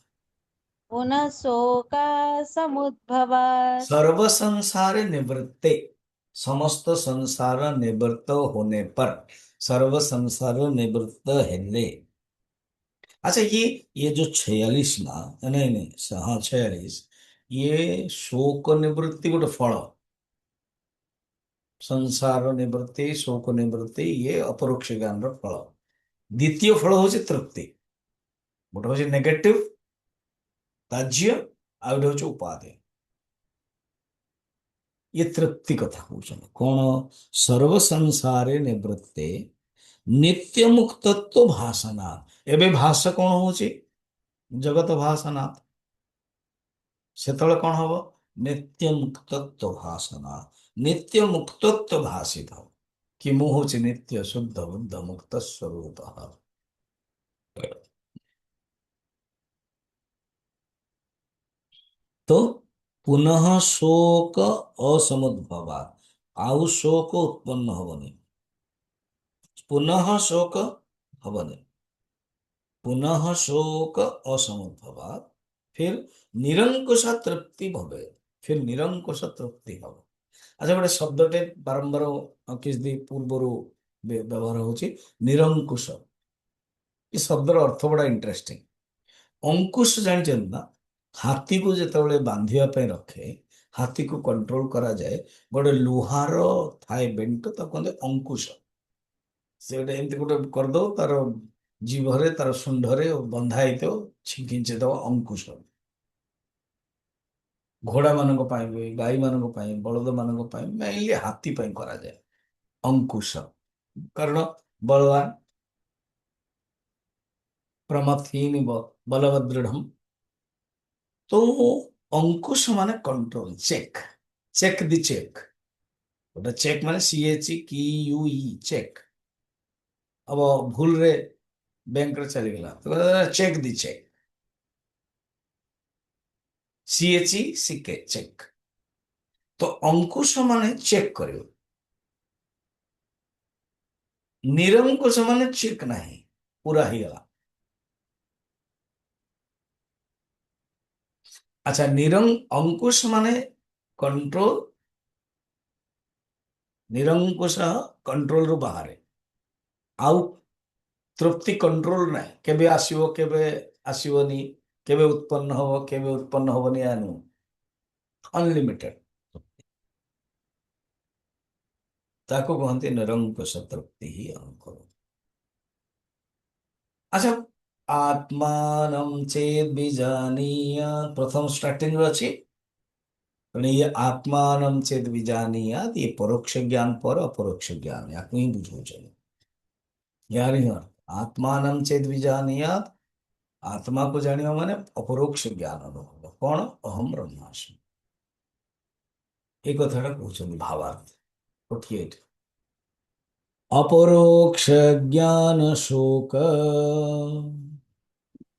पुनः शोकासमुद्भवात्। सर्व संसार निवृत्ते, समस्त संसार निवृत्त होने पर, सर्व संसार निवृत्त हेले। अच्छा, ये जो 46 ना, नहीं नहीं, हाँ 46, ये शोक निवृत्ति गोटे फल। संसार निवृत्ति, शोक निवृत्ति, ये अपरोक्ष ज्ञान फल। द्वितीय फल हूँ तृप्ति। गोटे हूँ नेगेटिव ताज्य, आ गोटे हूँ उपादेय। ये तृप्ति कथा कहते कौन? सर्व संसारे निवृत्ते नित्य मुक्तत्व भासनात्। एबे भाष कौन होची? जगत भासनात्। सेतବେଳେ कौन हब? नित्य मुक्तत्व भासनात्। नित्य मुक्तत्व भासित कि मु होची नित्य शुद्ध बुद्ध मुक्त स्वरूप। तो पुनः शोक असमुद्भवात्, आउ शोक उत्पन्न हबनी। पुनः शोक हबनी, पुनः शोक असमुद्भवात्। फिर निरंकुश तृप्ति भवे, फिर निरंकुश तृप्ति हब। अच्छा, गोटे शब्दटे बारंबार किस दी पूर्वर व्यवहार होची, निरंकुश। ये शब्दर अर्थ बड़ा इंटरेस्टिंग। अंकुश जानते ना, हाथी को जितेबाला बांधिया पे रखे, हाथी को कंट्रोल करा जाए, गोटे लुहार थाए बेंट, ताको कहते अंकुश। से गोटे एमती गोटे करदो, तार जीभरे तार शुंडरे बंधा होतो, छिंकिंचे दो अंकुश। घोड़ा मानक पाई भी, गाई मानक पाई, बलद मानक पाई, मेनली हाथी पाई करा जाए अंकुश। कारण बलवान, प्रमथहीन, बलवद दृढ़। तो अंकुश माने कंट्रोल, चेक, चेक दी चेक। गोटे चेक माने CHEQ चेक। अब भूल रे बैंक रे चली गला तो चेक दी चेक, CHECK चेक। तो अंकुश माने चेक करियो, निरंकुश माने चेक नहीं, पूरा ही गला। अच्छा, अंकुश माने कंट्रोल, निरंकुश कंट्रोल रु बाहर। आउ तृप्ति कंट्रोल ना, केबे आसीबो केबे आसीबोनी, केबे उत्पन्न हबो केबे उत्पन्न हबोनी, आनु अनलिमिटेड। ताको कहते निरंकुश तृप्ति ही अंकुर। अच्छा, आत्मानं चेद विजानीयात्, प्रथम स्टार्टिंग रो अछि। तेणु ये आत्मानं चेद विजानीयात्, ये परोक्ष ज्ञान पर अपरोक्ष ज्ञान याक ही बुझौछन। यार ही अर्थ, आत्मानं चेद विजानीयात्, आत्मा को जानियो माने अपरोक्ष ज्ञान अनुभव। कौन? अहम ब्रह्मास्मि। एक कथाटा कहउछन भावार्थ 48। अपरोक्ष ज्ञान शोक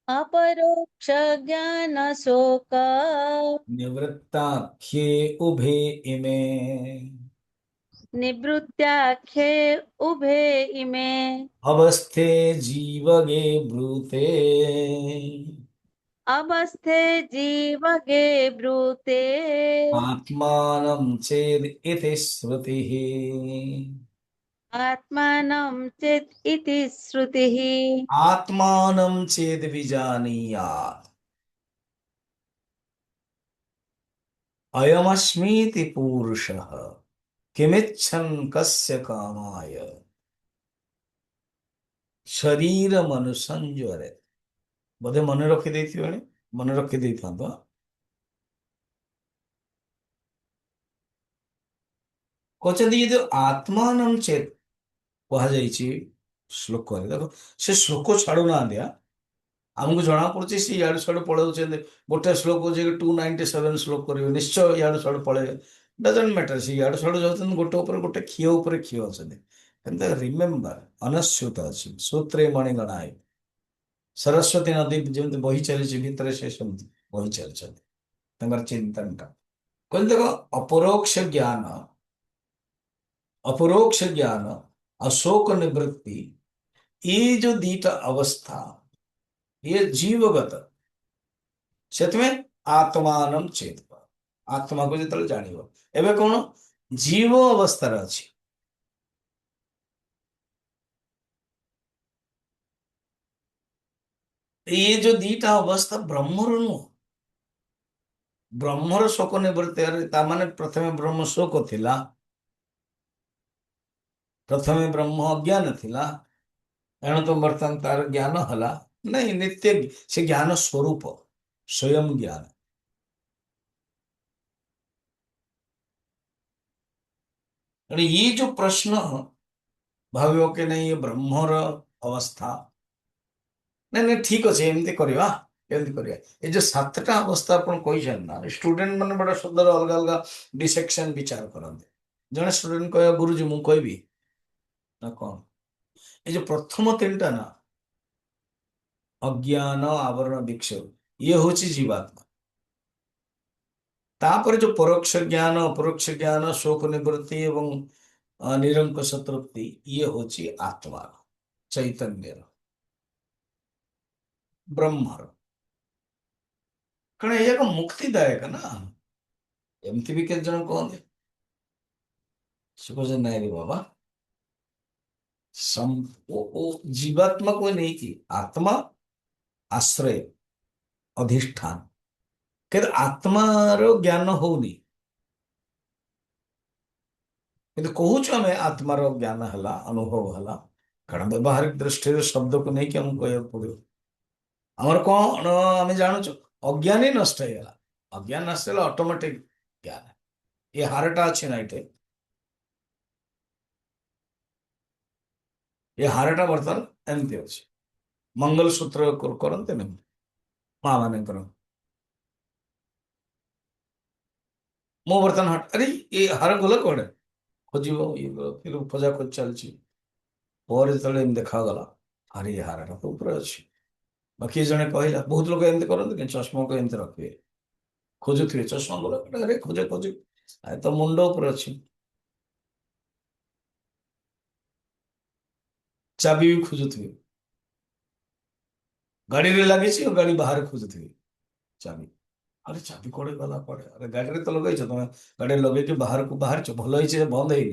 अपरोक्ष ज्ञान शोक निवृत्ताख्ये उभे इमे निवृत्त्याख्ये उभे इमे अवस्थे जीवगे ब्रूते अवस्थे जीवगे ब्रूते आत्मानं चेद इति श्रुतिः। आत्मानं चेत् इति श्रुतिः। आत्मानं चेद विजानीयात्, अयमस्मीति पूरुषः किमिच्छन् कस्य कामाय शरीर मनुसंजरे। बोधे मन रखी देथिबे, मन रखी देथांतो। कहते ये जो आत्मानं चेत कह श्लोक देखो, से श्लोक छाड़ू ना दिया। आमको जना पड़े सी इाड़ू साड़ू पलौचे गोटे श्लोक हो 297 श्लोक करेंगे निश्चय इाड़ू साड़ू पलैबे डजंट मैटर सी इाड़ू साड़ू जाऊँ गोटे उपर गोटे क्षीय उपर क्षीय अच्छे रिमेम्बर अनश्युत अच्छी सूत्रे मणिगणा सरस्वती नदी जमी बही चली भितर से बही चलते चिंतन का कहते देखो अपरोक्ष ज्ञान अशोक निवृत्ति ये जो दीटा अवस्था ये जीवगत से आत्मान चेत आत्मा को जो जान एवं कौन जीव अवस्था अच्छी ये जो दीटा अवस्था ब्रह्मर नुह ब्रह्मर शोक निवृत्ति ताने प्रथमे ब्रह्म शोक थिला प्रथमे ब्रह्म अज्ञान थिला एणु तो बर्तमान तार ज्ञान हला नहीं नित्य से ज्ञान स्वरूप स्वयं ज्ञान ये जो प्रश्न भाव के नहीं ये ब्रह्मर अवस्था नहीं नहीं ठीक अच्छे एमती करवा एमती करवा ये जो सातटा अवस्था अपन कही ना स्टूडेंट मैंने बड़ा सुंदर अलग अलग डिसेक्शन विचार करते जड़े स्टूडेंट कह गुरुजी मु कहबी ना कौन ये जो प्रथम तीन टा ना अज्ञान आवरण विक्षेप ये हूँ जीवात्मा तापर जो परोक्ष ज्ञान अपरोक्ष ज्ञान शोक निवृत्ति एवं निरंकुश तृप्ति ये हूँ आत्मा चैतन्य ब्रह्मर कारण ये मुक्तिदायक ना एमती भी केते जन कहते से नाई रे बाबा जीवात्मा को नहीं कि आत्मा आश्रय अधिष्ठान के आत्मार ज्ञान होनी कि कहूँ आम आत्मार ज्ञान है अनुभव है कारण व्यवहारिक दृष्टि शब्द को लेकिन आमको कह पड़ो आमर कौन आम जानूँ अज्ञान ही नष्ट होगा अज्ञान नष्ट है ऑटोमेटिक ज्ञान ये हारटा अच्छी ना ये ये हारटा बर्तमान एमती अच्छे मंगलसूत्र करते ना माँ मान मो बर्तमान हट अरे ये हार गल कड़े खोज फिर खोजा खोज चलती जो देखागला अरे ये हारटा तो ऊपर अच्छी बाकी जड़े कहला बहुत लोग एमती करते चश्मा को एमती रखिए खोजुवे चश्मा बोला अरे खोजे खोजे तो मुंड ऊपर अच्छी चाबी भी खोजुवे गाड़ी रे लगे गाड़ी बाहर खोजुवे चाबी अरे चाबी कड़े गला कड़े अरे गाड़ी तो लगे तुम गाड़ी लगे बाहर को बाहर भल बंद है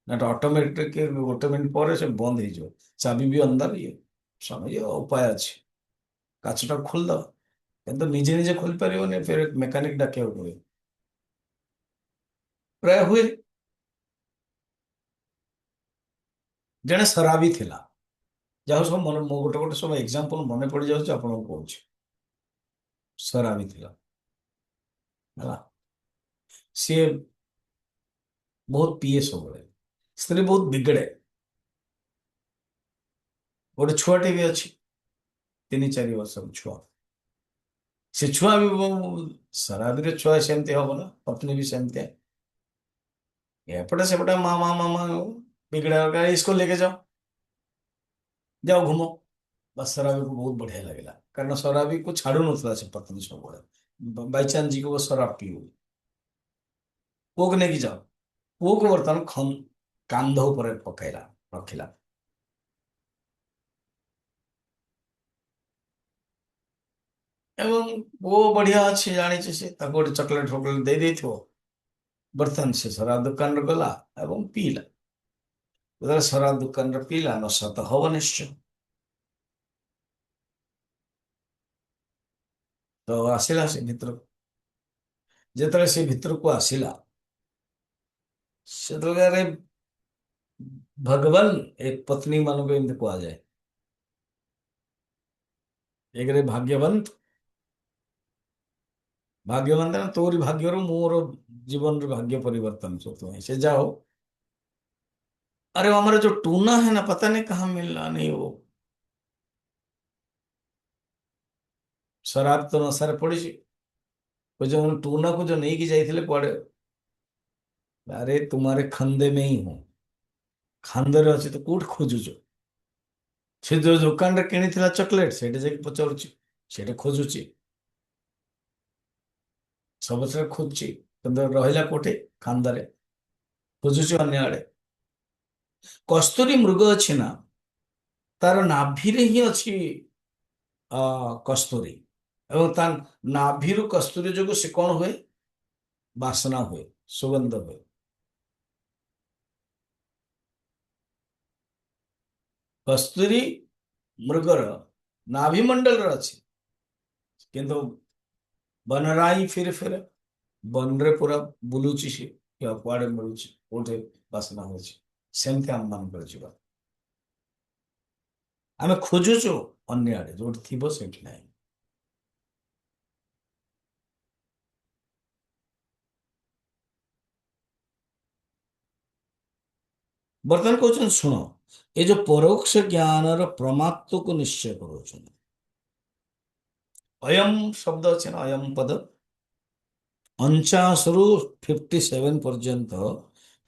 ना तो ऑटोमेटिक गोटे मिनट पर से बंद हो चाबी भी अंदर ये समय उपाय अच्छे काचटा खोलद कि निजे निजे खोल पार फिर मेकानिक डाक पड़े प्राय हुए जड़े शराबी थिला जहाँ सब मन गोटे गोटे सब एग्जांपल मन पड़ जाऊँ आपको कहूँ शराबी थिला है सी बहुत पीए सब स्त्री बहुत बिगड़े गोटे छुआटे भी अच्छी 3-4 वर्ष छुआ से छुआ भी शराबी छुआ सेमती हम ना पत्नी भी सेमती एपटे सेपटे मामा मामा बिगड़ा इसको लेके जाओ जाओ घूमो बस शराबी को बहुत बढ़िया लगेगा कारण शराबी को छाड़ू ना से पत्नी सब बाईचान्स जी को वो शराब पीओ पुओ को लेकिन जाओ पुओ को बर्तमान कांध उपर पकईला रखिला एवं वो बढ़िया अच्छे जानी से गोटे चॉकलेट फकलेट दे दे बर्तमान से शराब दुकान गला एवं पीला शराब दुकान पीला नशा तो हम निश्चय तो आसला से भितर जिते से भितर को आसला से अरे भगवान एक पत्नी मान को एमती कह जाए एक भाग्यवंत भाग्यवंत ना तोरी भाग्य मोर जीवन भाग्य परिवर्तन तुम्हें से जाओ अरे हमारा जो टूना है ना पता नहीं कहाँ मिल रहा नहीं वो शराब तो नशारे पड़ी जो टूना को जो नहीं की जाइए पड़े, अरे तुम्हारे खंदे में ही हूँ, खांदरे अच्छी तो कौट खोजुच, से जो दुकान रे किनी चॉकलेट से पचारुची, से खोजुची, सब खोजुची, रहा कोठे खांदारे खोजुची अन्य आड़े। कस्तूरी मृग अच्छी ना, तार नाभिरे ही अच्छी कस्तूरी, एवं तार नाभिरु कस्तूरी जो से कौन हुए, बासना हुए, सुगंध हुए। कस्तूरी मृगर नाभिमंडल अच्छी, किंतु बनराई फिर फिर बन रे पूरा बुलुची सी या कुआड़े मिलुची कोठे बासना होची, सेमती आम मान कर आम खोजुचु अन्य आड़े जो थी से ना। बर्तमान कहते शुण, ये जो परोक्ष ज्ञान प्रमात्व को निश्चय करोचन, अयम शब्द अच्छे ना, अयम पद 49 रु 57 पर्यंत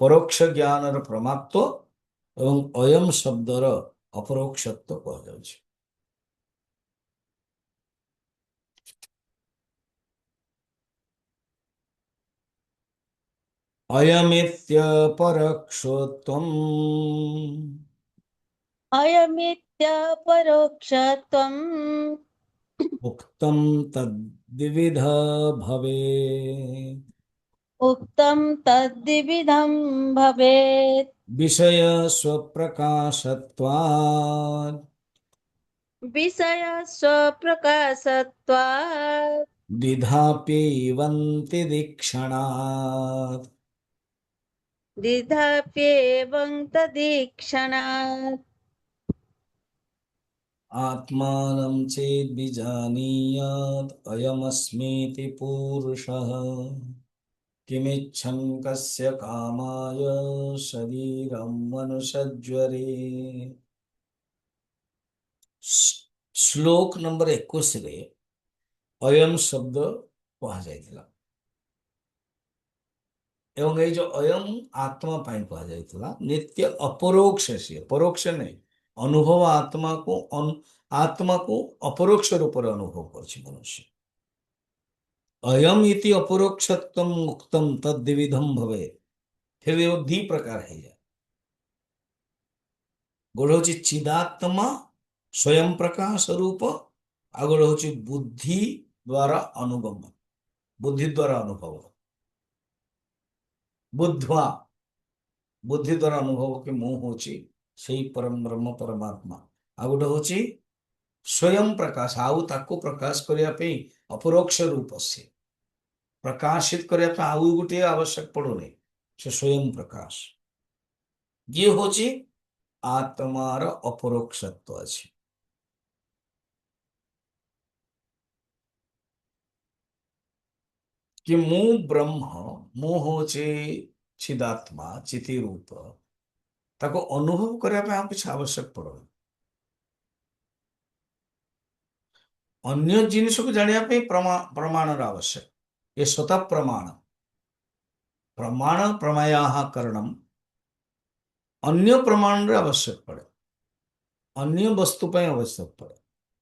परोक्ष ज्ञान प्रमात्व एवं अयम शब्दर अपरोक्षत्व कह। अयमित्य परोक्षोत्तम अयमित्यपरोक्षत्वम् उक्तम तद्विविध भवे, उक्तं तद्विधं भवेत्। विषय स्वप्रकाशत्वात् विषय स्वप्रकाशत्वात् द्विधाप्यैवन्ति दीक्षणात्। दिधाप्येवं तदीक्षणात्। आत्मानं चेद्विजानीयात् अयमस्मीति पूरुषः, किमिच्छन् कस्य कामाय शरीरं मनुष्यज्वरे। श्लोक नंबर 21 रे अयम शब्द कहा जाइथिला, एवं ये जो अयम आत्मा पाई कहा जाइथिला, नित्य अपरोक्ष से, परोक्ष नहीं, अनुभव आत्मा को अपरोक्ष रूप से अनुभव करछि मनुष्य। अयम इति अपरोक्षत्वम मुक्तम तद्विधम भवे, फिर ये दी प्रकार है जाए। गोड़ हूँ चिदात्मा स्वयं प्रकाश रूप, आगोड़ हूँ बुद्धि द्वारा अनुगम, बुद्धि द्वारा अनुभव, बुद्धवा बुद्धि द्वारा अनुभव के मुंह होची से परम ब्रह्म परमात्मा। आ गोटे हूँ स्वयं प्रकाश, आउ ताको प्रकाश करने पे अपरोक्ष रूप से प्रकाशित करने पे आउ गोटे आवश्यक पड़ुनी, से स्वयं प्रकाश। ये हूँ आत्मार अपरोक्षत्व अच्छे। कि मु ब्रह्म, मु हूँ चिदात्मा चिति रूप, ताको अनुभव करने किसी आवश्यक पड़े। अन्य जिनिस को जानापी प्रमाण आवश्यक, ये स्वतः प्रमाण, प्रमाण प्रमाया करणम अन्य प्रमाण आवश्यक पड़े, अन्य वस्तु आवश्यक पड़े,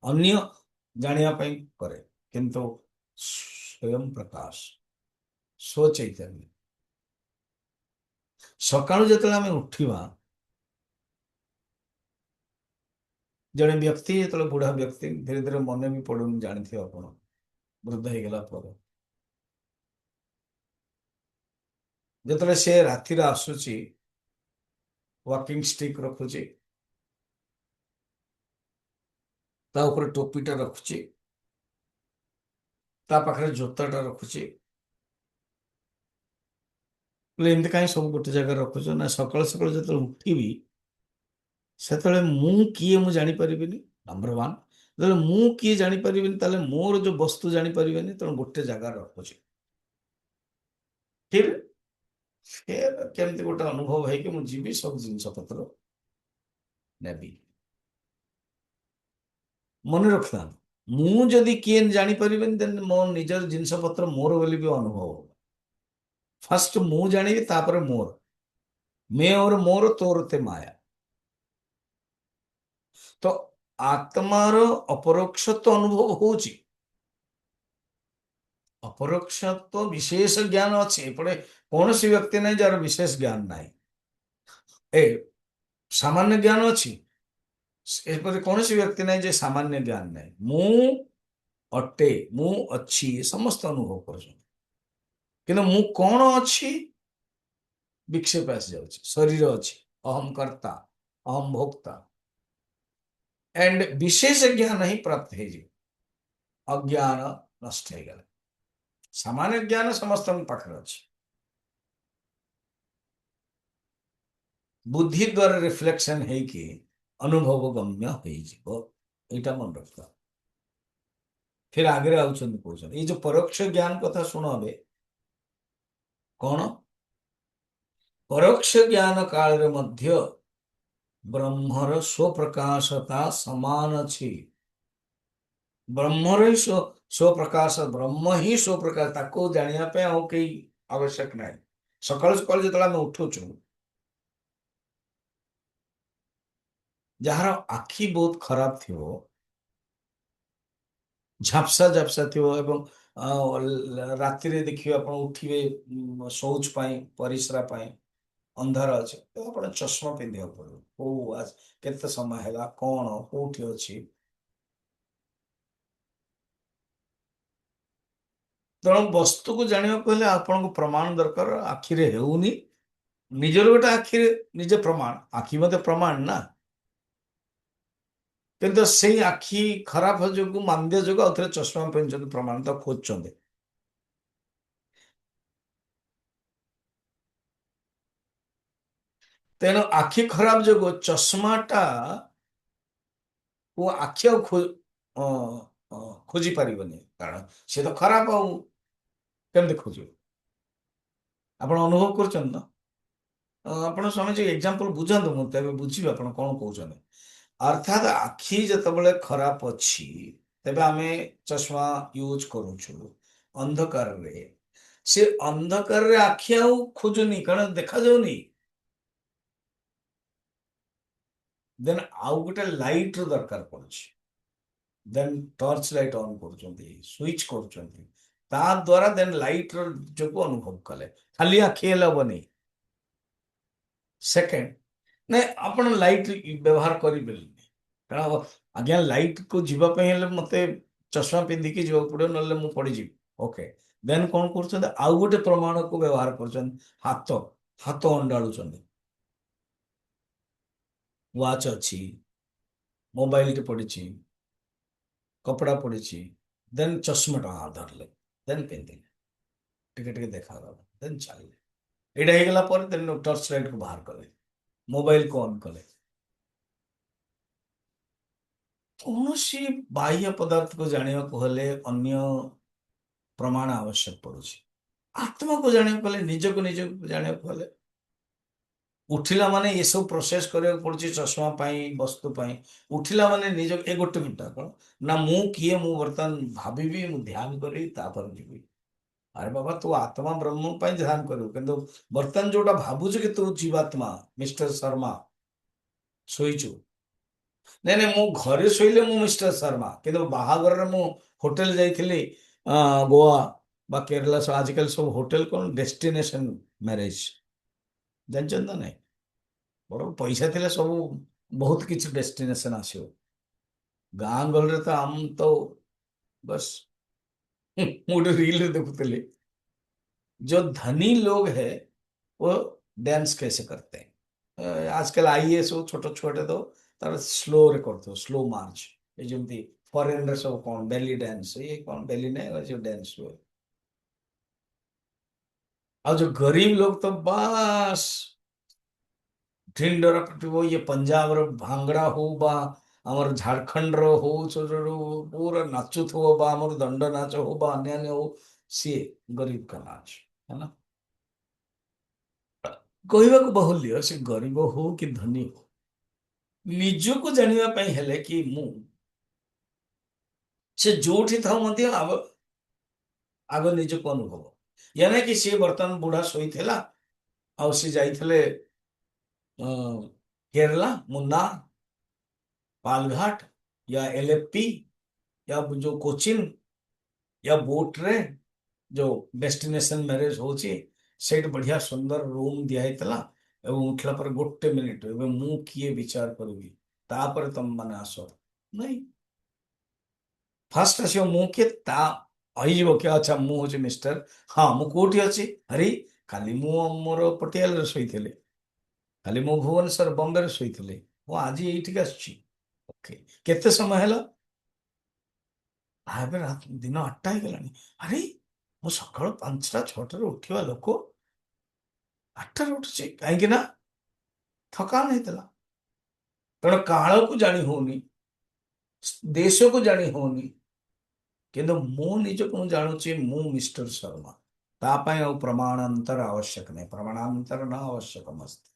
अन्य जानापी करे, किंतु स्वयं प्रकाश स्वचैतन्य। सकाळु जेतले आमे उठिबा, जड़े व्यक्ति जो बुढ़ा व्यक्ति धीरे धीरे मन भी पड़ुन, जानते आप वृद्ध हो गला जिते से रातिर आसुची वॉकिंग स्टिक रखुची, ता ऊपर टोपीटा रखुची, ता पाखरे जोताटा रखुची, एमती कहीं सब गोटे जगह रखुच ना। सकाल सकाल जो उठीबी से मु किए मु जानी परिबिनी, नंबर वन। जो मु किए जानी परिबिनी ताले मोर जो वस्तु जानी परिबिनी, तेणु गोटे जगह रखुची। फिर फिर केमती गोटे अनुभव है कि मु जीवी सब जिनस पत्र नेबी। मन रखता ମୁଁ ଯଦି କିଏ ଜାଣିପାରିବେନି ଦେନ୍ ମୋ ନିଜର ଜିନିଷ ପତ୍ର ମୋର ବୋଲି ବି ଅନୁଭବ ହବ। ଫାଷ୍ଟ ମୁଁ ଜାଣିବି ତାପରେ ମୋର। ମେ और ମୋର ତୋର ତେ ମାୟା। ତ ଆତ୍ମାର ଅପରୋକ୍ଷତ୍ୱ ଅନୁଭବ ହଉଛି। ଅପରୋକ୍ଷତ୍ୱ ବିଶେଷ ଜ୍ଞାନ ଅଛି। ଏପଟେ କୌଣସି ବ୍ୟକ୍ତି ନାହିଁ ଯାହାର ବିଶେଷ ଜ୍ଞାନ ନାହିଁ। ଏ ସାମାନ୍ୟ ଜ୍ଞାନ ଅଛି। ଏପରି କୌଣସି ବ୍ୟକ୍ତି ନାହିଁ ଯେ ସାମାନ୍ୟ ଜ୍ଞାନ ନାହିଁ। ମୁଁ ଅଟେ, ମୁଁ ଅଛି, ସମସ୍ତେ ଅନୁଭବ କରୁଛନ୍ତି। କିନ୍ତୁ ମୁଁ କଣ ଅଛି ବିକ୍ଷେପ ଆସିଯାଉଛି। ଶରୀର ଅଛି, ଅହଂ କର୍ତ୍ତା, ଅହଂ ଭୋକ୍ତା, ଏଣ୍ଡ ବିଶେଷ ଜ୍ଞାନ ହିଁ ପ୍ରାପ୍ତ ହେଇଯିବ। ଅଜ୍ଞାନ ନଷ୍ଟ ହେଇଗଲା। ସାମାନ୍ୟ ଜ୍ଞାନ ସମସ୍ତଙ୍କ ପାଖରେ ଅଛି। ବୁଦ୍ଧି ଦ୍ୱାରା ରିଫ୍ଲେକ୍ସନ ହେଇକି ଅନୁଭବ ଗମ୍ୟ ହେଇଯିବ। ଏଇଟା ମନେ ରଖ। ଫିର ଆଗରେ ଆଉଛନ୍ତି କହୁଛନ୍ତି ଏଇ ଯୋଉ ପରୋକ୍ଷ ଜ୍ଞାନ କଥା ଶୁଣ ଏବେ। କଣ? ପରୋକ୍ଷ ଜ୍ଞାନ କାଳରେ ମଧ୍ୟ ବ୍ରହ୍ମର ସ୍ୱପ୍ରକାଶତା ସମାନ ଅଛି। ବ୍ରହ୍ମର ହିଁ ସ୍ୱପ୍ରକାଶ, ବ୍ରହ୍ମ ହିଁ ସ୍ୱପ୍ରକାଶ। ତାକୁ ଜାଣିବା ପାଇଁ ଆଉ କେହି ଆବଶ୍ୟକ ନାହିଁ। ସକାଳୁ ସକାଳୁ ଯେତେବେଳେ ଆମେ ଉଠୁଛୁ, ଯାହାର ଆଖି ବହୁତ ଖରାପ ଥିବ, ଝାପ୍ସା ଝାପ୍ସା ଥିବ ଏବଂ ରାତିରେ ଦେଖିବେ ଆପଣ ଉଠିବେ ଶୌଚ ପାଇଁ, ପରିସ୍ରା ପାଇଁ, ଅନ୍ଧାର ଅଛି, ତ ଆପଣ ଚଷମା ପିନ୍ଧିବାକୁ ପଡ଼ିବ। କେତେ ସମୟ ହେଲା, କଣ କୋଉଠି ଅଛି। ତେଣୁ ବସ୍ତୁକୁ ଜାଣିବାକୁ ହେଲେ ଆପଣଙ୍କୁ ପ୍ରମାଣ ଦରକାର। ଆଖିରେ ହେଉନି, ନିଜର ଗୋଟେ ଆଖିରେ ନିଜେ ପ୍ରମାଣ। ଆଖି ମଧ୍ୟ ପ୍ରମାଣ ନା। କିନ୍ତୁ ସେଇ ଆଖି ଖରାପ ଯୋଗୁଁ, ମାନ୍ଦ୍ୟ ଯୋଗୁଁ ଆଉ ଥରେ ଚଷମା ପିନ୍ଧୁଛନ୍ତି, ପ୍ରମାଣ ତ ଖୋଜୁଛନ୍ତି। ତେଣୁ ଆଖି ଖରାପ ଯୋଗୁଁ ଚଷମାଟା ଆଖି ଆଉ ଖୋଜି ପାରିବନି, କାରଣ ସେ ତ ଖରାପ। ଆଉ କେମିତି ଖୋଜିବ? ଆପଣ ଅନୁଭବ କରୁଛନ୍ତି ନା? ଆପଣ ସ୍ୱାମୀଜୀ ଏକ୍ଜାମ୍ପଲ ବୁଝାନ୍ତୁ, ମୁଁ ତେବେ ବୁଝିବି ଆପଣ କଣ କହୁଛନ୍ତି। ଅର୍ଥାତ୍ ଆଖି ଯେତେବେଳେ ଖରାପ ଅଛି, ତେବେ ଆମେ ଚଷମା ୟୁଜ କରୁଛୁ ଅନ୍ଧକାରରେ। ସେ ଅନ୍ଧକାରରେ ଆଖି ଆଉ ଖୋଜୁନି, କାରଣ ଦେଖାଯାଉନି। ଦେନ୍ ଆଉ ଗୋଟେ ଲାଇଟ ର ଦରକାର ପଡୁଛି। ଦେନ୍ ଟର୍ଚ ଲାଇଟ୍ ଅନ୍ କରୁଛନ୍ତି, ସୁଇଚ୍ କରୁଛନ୍ତି। ତା ଦ୍ୱାରା ଦେନ୍ ଲାଇଟ ର ଯୋଗୁଁ ଅନୁଭବ କଲେ। ଖାଲି ଆଖି ହେଲେ ହବନି। ସେକେଣ୍ଡ, ନାଇଁ ଆପଣ ଲାଇଟ୍ ବ୍ୟବହାର କରିପାରିବେନି, କାରଣ ଆଜ୍ଞା ଲାଇଟ୍ କୁ ଯିବା ପାଇଁ ହେଲେ ମତେ ଚଷମା ପିନ୍ଧିକି ଯିବାକୁ ପଡିବ, ନହେଲେ ମୁଁ ପଡିଯିବି। ଓକେ, ଦେନ୍ କଣ କରୁଛନ୍ତି? ଆଉ ଗୋଟେ ପ୍ରମାଣକୁ ବ୍ୟବହାର କରୁଛନ୍ତି। ହାତ ହାତ ଅଣ୍ଡାଳୁଛନ୍ତି। ୱାଚ୍ ଅଛି, ମୋବାଇଲଟେ ପଡିଛି, କପଡା ପଡିଛି, ଦେନ୍ ଚଷମାଟା ଧରିଲେ, ଦେନ୍ ପିନ୍ଧିଲେ, ଟିକେ ଟିକେ ଦେଖାଗଲା, ଦେନ୍ ଚାଲିଲେ। ଏଇଟା ହେଇଗଲା ପରେ ଦେନ୍ ଟର୍ଚ ଲାଇଟ୍ କୁ ବାହାର କଲେ, ମୋବାଇଲ କୁ ଅନ୍ କଲେ। କୌଣସି ବାହ୍ୟ ପଦାର୍ଥକୁ ଜାଣିବାକୁ ହେଲେ ଅନ୍ୟ ପ୍ରମାଣ ଆବଶ୍ୟକ ପଡୁଛି। ଆତ୍ମାକୁ ଜାଣିବାକୁ ହେଲେ, ନିଜକୁ ଜାଣିବାକୁ ହେଲେ, ଉଠିଲା ମାନେ ଏସବୁ ପ୍ରୋସେସ କରିବାକୁ ପଡୁଛି। ଚଷମା ପାଇଁ, ବସ୍ତୁ ପାଇଁ ଉଠିଲା ମାନେ ନିଜ ଏ ଗୋଟେ ମିନିଟ କଣ ନା, ମୁଁ କିଏ, ମୁଁ ବର୍ତ୍ତମାନ ଭାବିବି, ମୁଁ ଧ୍ୟାନ କରିବି, ତାପରେ ଯିବି। ଆରେ ବାବା, ତୁ ଆତ୍ମା ବ୍ରହ୍ମ ପାଇଁ ଧ୍ୟାନ କରିବୁ, କିନ୍ତୁ ବର୍ତ୍ତମାନ ଯୋଉଟା ଭାବୁଛୁ କି ତୁ ଜୀବାତ୍ମା, ମିଷ୍ଟର ଶର୍ମା, ଶୋଇଛୁ। ନାଇଁ ନାଇଁ, ମୁଁ ଘରେ ଶୋଇଲେ ମୁଁ ମିଷ୍ଟର ଶର୍ମା, କିନ୍ତୁ ବାହାଘରରେ ମୁଁ ହୋଟେଲ ଯାଇଥିଲି, ଗୋଆ ବା କେରଳ। ଆଜିକାଲି ସବୁ ହୋଟେଲ କଣ ଡେଷ୍ଟିନେସନ ମ୍ୟାରେଜ, ଜାଣିଛନ୍ତି ନା ନାଇଁ? ବରଂ ପଇସା ଥିଲେ ସବୁ ବହୁତ କିଛି ଡେଷ୍ଟିନେସନ ଆସିବ। ଗାଁ ଗହଳିରେ ତ ଆମ ତ बस ମୁଁ ଗୋଟେ रील देखुଥିଲି, जो धनी लोग है वो ଡ୍ୟାନ୍ସ कैसे करते हैं। ଆଜକାल आईएएस ସବୁ ଛୋଟ ଛୁଆଟେ ତ ତାର ସ୍ଲୋରେ କରୁଥିବ, ସ୍ଲୋ ମାର୍ଚ୍ଚ। ଏ ଯେମିତି ଫରେନରେ ସବୁ କଣ ବେଲି ଡ୍ୟାନ୍ସ, ଇଏ କଣ ବେଲି ନାହିଁ, ଯୋଉ ଡ୍ୟାନ୍ସ ହୁଏ। ଆଉ ଯୋଉ ଗରିବ ଲୋକ ତ ବାସ୍ ଢିଣ୍ଡର ପିଟିବ। ଇଏ ପଞ୍ଜାବର ଭାଙ୍ଗଡା ହଉ ବା ଆମର ଝାଡଖଣ୍ଡର ହଉ, ପୁରା ନାଚୁଥିବ, ବା ଆମର ଦଣ୍ଡ ନାଚ ହଉ ବା ଅନ୍ୟାନ୍ୟ ହଉ, ସିଏ ଗରିବ କା ନାଚ ହେଲା। କହିବାକୁ ବାହୁଲ୍ୟ, ସେ ଗରିବ ହଉ କି ଧନୀ ହଉ, ନିଜକୁ ଜାଣିବା ପାଇଁ ହେଲେ କି ମୁଁ से जोठी था मध्य आग आग निजको अनुभव या नहीं कि सी बर्तमान बुढ़ा शोला आउ सी जाइए केरला मुन्नार पालघाट या एलएफपी या जो कोचिन या बोट रे जो डेस्टिनेशन मैरिज होची सेठ बढ़िया सुंदर रूम दिया एवं उठला पर गोटे मिनिट एवं मु किए विचार करी तापर तुम मैंने आस नहीं फास्ट आस मु किए ता हो कि अच्छा मु हूँ मिस्टर हाँ मु कोठी अच्छी अरे खाली मु मोर पटियाला शोली खाली मु भुवनेश्वर बॉम्बे रे शोली मु आज ये ओके केते समय है ଏବେ ଦିନ 8ଟା ହେଇଗଲାଣି ଆରେ ମୁଁ ସକାଳ 5ଟା 6ଟାରେ ଉଠିବା ଲୋକ 8ଟାରେ ଉଠୁଛି କାହିଁକି ନା ଥକାନ ହେଇଥିଲା ତେଣୁ କାଳକୁ ଜାଣି ହଉନି ଦେଶକୁ ଜାଣି ହଉନି କିନ୍ତୁ ମୁଁ ନିଜକୁ ମୁଁ ଜାଣୁଛି ମୁଁ ମିଷ୍ଟର ଶର୍ମା ତା ପାଇଁ ଆଉ ପ୍ରମାଣାନ୍ତର ଆବଶ୍ୟକ ନାହିଁ ପ୍ରମାଣାନ୍ତର न आवश्यकमस्ति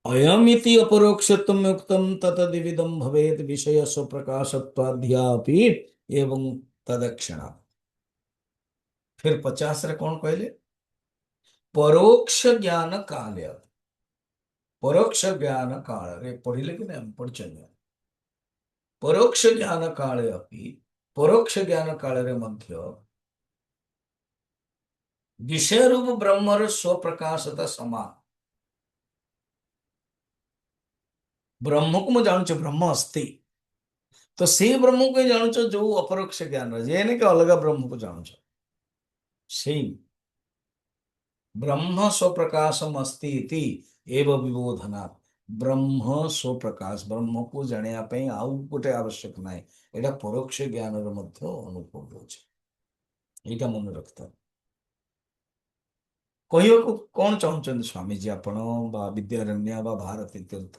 अयमिति अपरोक्षत्वम् उक्तं ततद्विधं भवेत् विषय स्वप्रकाशत्वाद्यापि एवं तदक्षण फिर 50 रे कौन कहले परोक्ष ज्ञान काले परोक्ष ज्ञान काल रे पढ़िले कि नहीं पढ़छन परोक्ष ज्ञान काले अपि परोक्ष ज्ञान काल रे मध्य विषय रूप ब्रह्मर स्वप्रकाशता समान ब्रह्म को मैं जानूचे ब्रह्म अस्ति तो से ब्रह्म को जानूच जो अपरोक्ष ज्ञान जे ने के अलग ब्रह्म को जानूच सेम ब्रह्म स्वप्रकाशम अस्ति इति एव विबोधनात् ब्रह्म स्वप्रकाश ब्रह्म को जानिया पे आउ गोटे आवश्यक नाही एटा परोक्ष ज्ञान रो मध्य अनुभव होचे एटा मन रखता कहवाको कौन चाहते स्वामी जी आपण बा विद्यारण्य बा भारती तीर्थ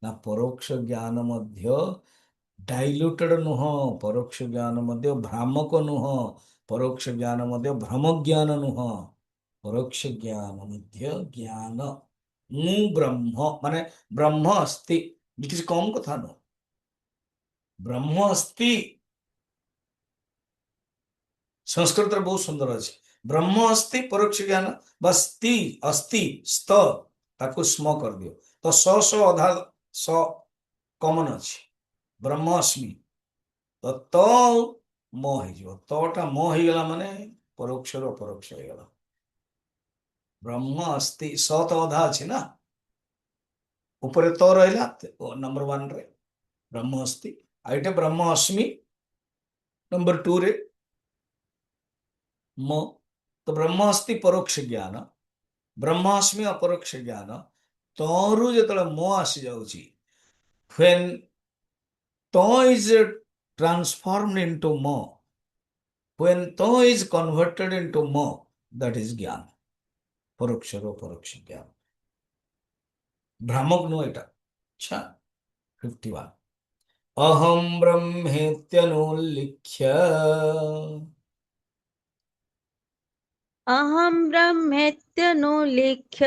ना परोक्ष ज्ञान मध्य डाइल्यूटेड नुह परोक्ष ज्ञान मध्य भ्रामक नुह परोक्ष ज्ञान मध्य भ्रम ज्ञान नुह परोक्ष ज्ञान मध्य ज्ञान मु ब्रह्म माने ब्रह्म अस्ति किसी कम कथा न ब्रह्म अस्ति संस्कृत बहुत सुंदर अच्छे ब्रह्म अस्ति परोक्ष ज्ञान बस्ति अस्ति स्त ताकू स्म कर दियो तो स स अधा स कमन अच्छे ब्रह्म अस्मि तो म हो तटा म हो गला माने परोक्ष रो अपरोक्ष हो गला ब्रह्म अस्ति स तो अधा अच्छे ना ऊपर तो रहा नंबर 1 रे ब्रह्म अस्ति आइटे ब्रह्म अस्मि नंबर 2 रे म तो ब्रह्म अस्ति परोक्ष ज्ञान ब्रह्मास्मि अपरोक्ष ज्ञान तरू जो मो आसी जाऊँगी व्हेन तो इज ट्रांसफॉर्म्ड इनटू मो व्हेन तो इज कन्वर्टेड इनटू मो दैट इज ज्ञान परोक्ष रो परोक्ष ज्ञान भ्रामक नो एटा अच्छा 51 अहम ब्रह्मेत्यनुल्लिख्य अहं ब्रह्मेत्यनुलिख्य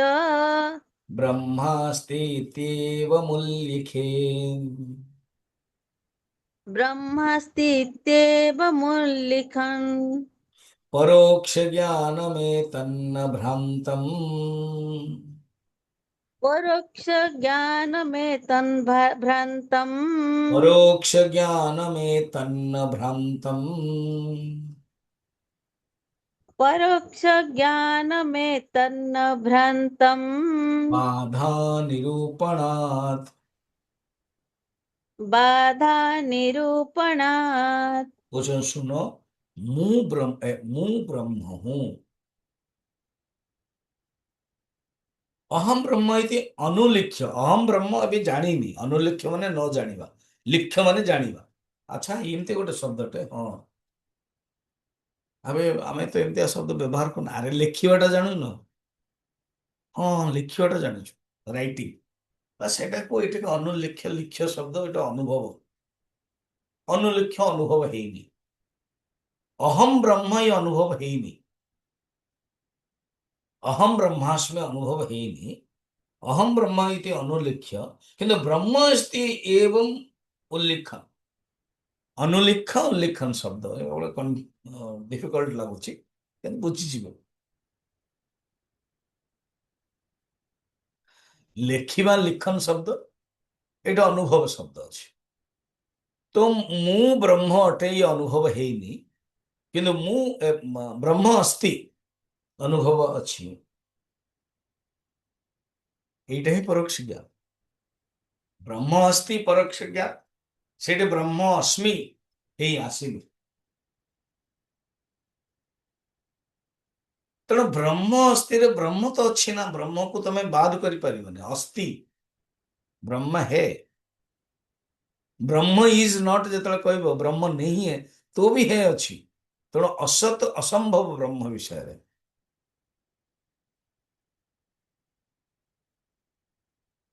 ब्रह्मास्तीत्येवमुल्लिखे ब्रह्मास्तीत्येवमुल्लिखन् परोक्ष ज्ञान में तन्न भ्रांतम परोक्षज्ञानमेतन्भ्रान्तम् परोक्ष ज्ञान में तन्न भ्रांतम परोक्षज्ञानमेतन्न भ्रान्तम् बाधा निरूपणात् बाधा निरूपणात् क्वेश्चन सुनो मु ब्रह्म हूं अहम ब्रह्म इति अनुलिख्य अहम ब्रह्म अभी जानिनी अनुलिख्य माने न जानिबा लिख्य माने जानिबा अच्छा एमती गोटे शब्दटे हाँ अबे आमे तो एमती शब्द व्यवहार करना अरे लिखिबाटा जानू न हाँ लिखिबाटा जानू राइटिंग बस एटा को एटा अनुलिख्य लिख्य शब्द एटा अनुभव अनुलिख्य अनुभव हेनी अहम ब्रह्म ये अनुभव हेनी अहम ब्रह्मास्मि अनुभव हेनी अहम ब्रह्म इति अनुलिख्य किंतु ब्रह्म अस्ति एवं उल्लिखन ଅନୁଲିଖ ଉଲ୍ଲିଖନ ଶବ୍ଦ ଡିଫିକଲ୍ଟ ଲାଗୁଛି କିନ୍ତୁ ବୁଝିଯିବ। ଲେଖିବା ଲିଖନ ଶବ୍ଦ ଏଇଟା ଅନୁଭବ ଶବ୍ଦ ଅଛି। ତ ମୁଁ ବ୍ରହ୍ମ ଅଟେ ଇଏ ଅନୁଭବ ହେଇନି, କିନ୍ତୁ ମୁଁ ବ୍ରହ୍ମ ଅସ୍ତି ଅନୁଭବ ଅଛି। এইটা ହିଁ ପରୋକ୍ଷ ଜ୍ଞାନ। ବ୍ରହ୍ମ ଅସ୍ତି ପରୋକ୍ଷ ଜ୍ଞାନ, ସେଇଠି ବ୍ରହ୍ମ ଅସ୍ମି ହେଇ ଆସିବି। ତେଣୁ ବ୍ରହ୍ମ ଅସ୍ତିରେ ବ୍ରହ୍ମ ତ ଅଛି ନା, ବ୍ରହ୍ମକୁ ତମେ ବାଦ କରିପାରିବନି। ଅସ୍ତି ବ୍ରହ୍ମ ହେ, ବ୍ରହ୍ମ ଇଜ ନଟ ଯେତେବେଳେ କହିବ ବ୍ରହ୍ମ ନେଇ ହେ ତ ବି ହେ ଅଛି। ତେଣୁ ଅସତ ଅସମ୍ଭବ ବ୍ରହ୍ମ ବିଷୟରେ।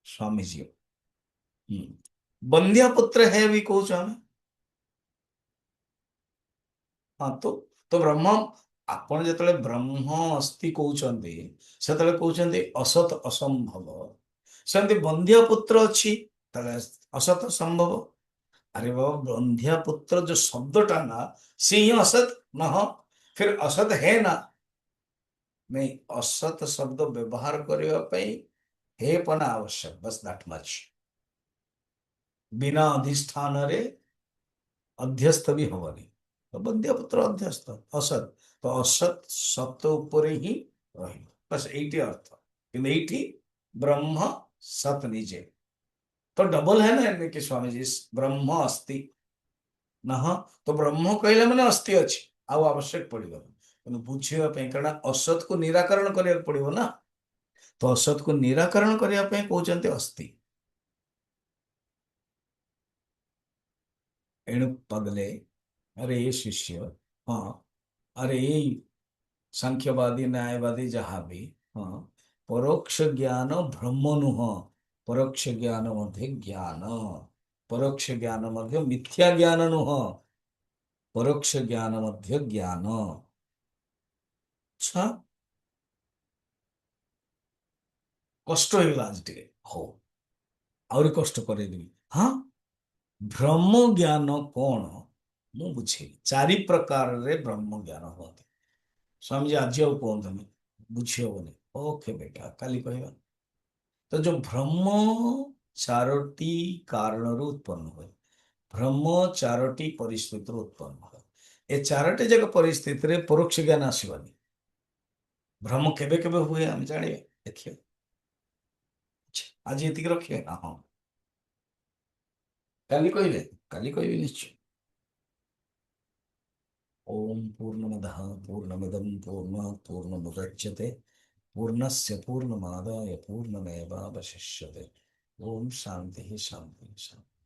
ସ୍ୱାମୀଜୀ ବନ୍ଧ୍ୟା ପୁତ୍ର ହେ ବି କହୁଛୁ ଆମେ। ହଁ ତ ବ୍ରହ୍ମ, ଆପଣ ଯେତେବେଳେ ବ୍ରହ୍ମ ଅସ୍ତି କହୁଛନ୍ତି ସେତେବେଳେ କହୁଛନ୍ତି ଅସତ ଅସମ୍ଭବ। ସେମିତି ବନ୍ଧ୍ୟା ପୁତ୍ର ଅଛି ତାହେଲେ ଅସତ ସମ୍ଭବ। अरे वो बंध्या पुत्र जो शब्दटा ना से ही असत न हो, फिर असत है ना। नहीं, असत शब्द व्यवहार करने पे हे पना आवश्यक, बस दैट मच। बिना अधिष्ठान रे अध्यस्त भी होवनी। तो बंध्या पुत्र अध्यस्त असत, तो असत सत ऊपर ही रही, बस एटी अर्थ। कि एटी ब्रह्म सत निजे, तो डबल है ना इनमें कि स्वामी जी ब्रह्म अस्ति ना। तो ब्रह्म कहले मैंने अस्थि अच्छी आउ आवश्यक पड़ो बुझा, कारण असत को निराकरण करा पड़ो ना। तो असत को निराकरण करने कहते अस्थि। एणु पगले अरे ये शिष्य, हाँ अरे ये सांख्यवादी न्यायवादी जहाँ भी, हाँ परोक्ष ज्ञान ब्रह्म नुह, परोक्ष ज्ञान मध्य ज्ञान, परोक्ष ज्ञान मध्य मिथ्या ज्ञान नुह, परोक्ष ज्ञान मध्य ज्ञान। अच्छा कष्ट होगा आज टे, हो आहरी कष्ट करेदेवी। हाँ ब्रह्म ज्ञान कौन मु बुझे, चारि प्रकार रे ब्रह्म ज्ञान होते। स्वामी आज आउ कहते बुझी हेनी, ओके बेटा काली कहवा। तो जो ब्रह्म चारोटी कारण उत्पन्न हुए, ब्रह्म चारोटी परिस्थिति उत्पन्न हुए, ए चारोटी जगह परिस्थिति रे परोक्ष ज्ञान आसवानी। भ्रम केबे केबे हुए आम जाने देखिए। आज ये रखिए, हाँ काली कहले, काली कहबी निश्चय। ओम पूर्णमदः पूर्णमिदं पूर्णात् पूर्णमुदच्यते पूर्णस्य पूर्णमादाय पूर्णमेवावशिष्यते। ओम शांति शांति शांति।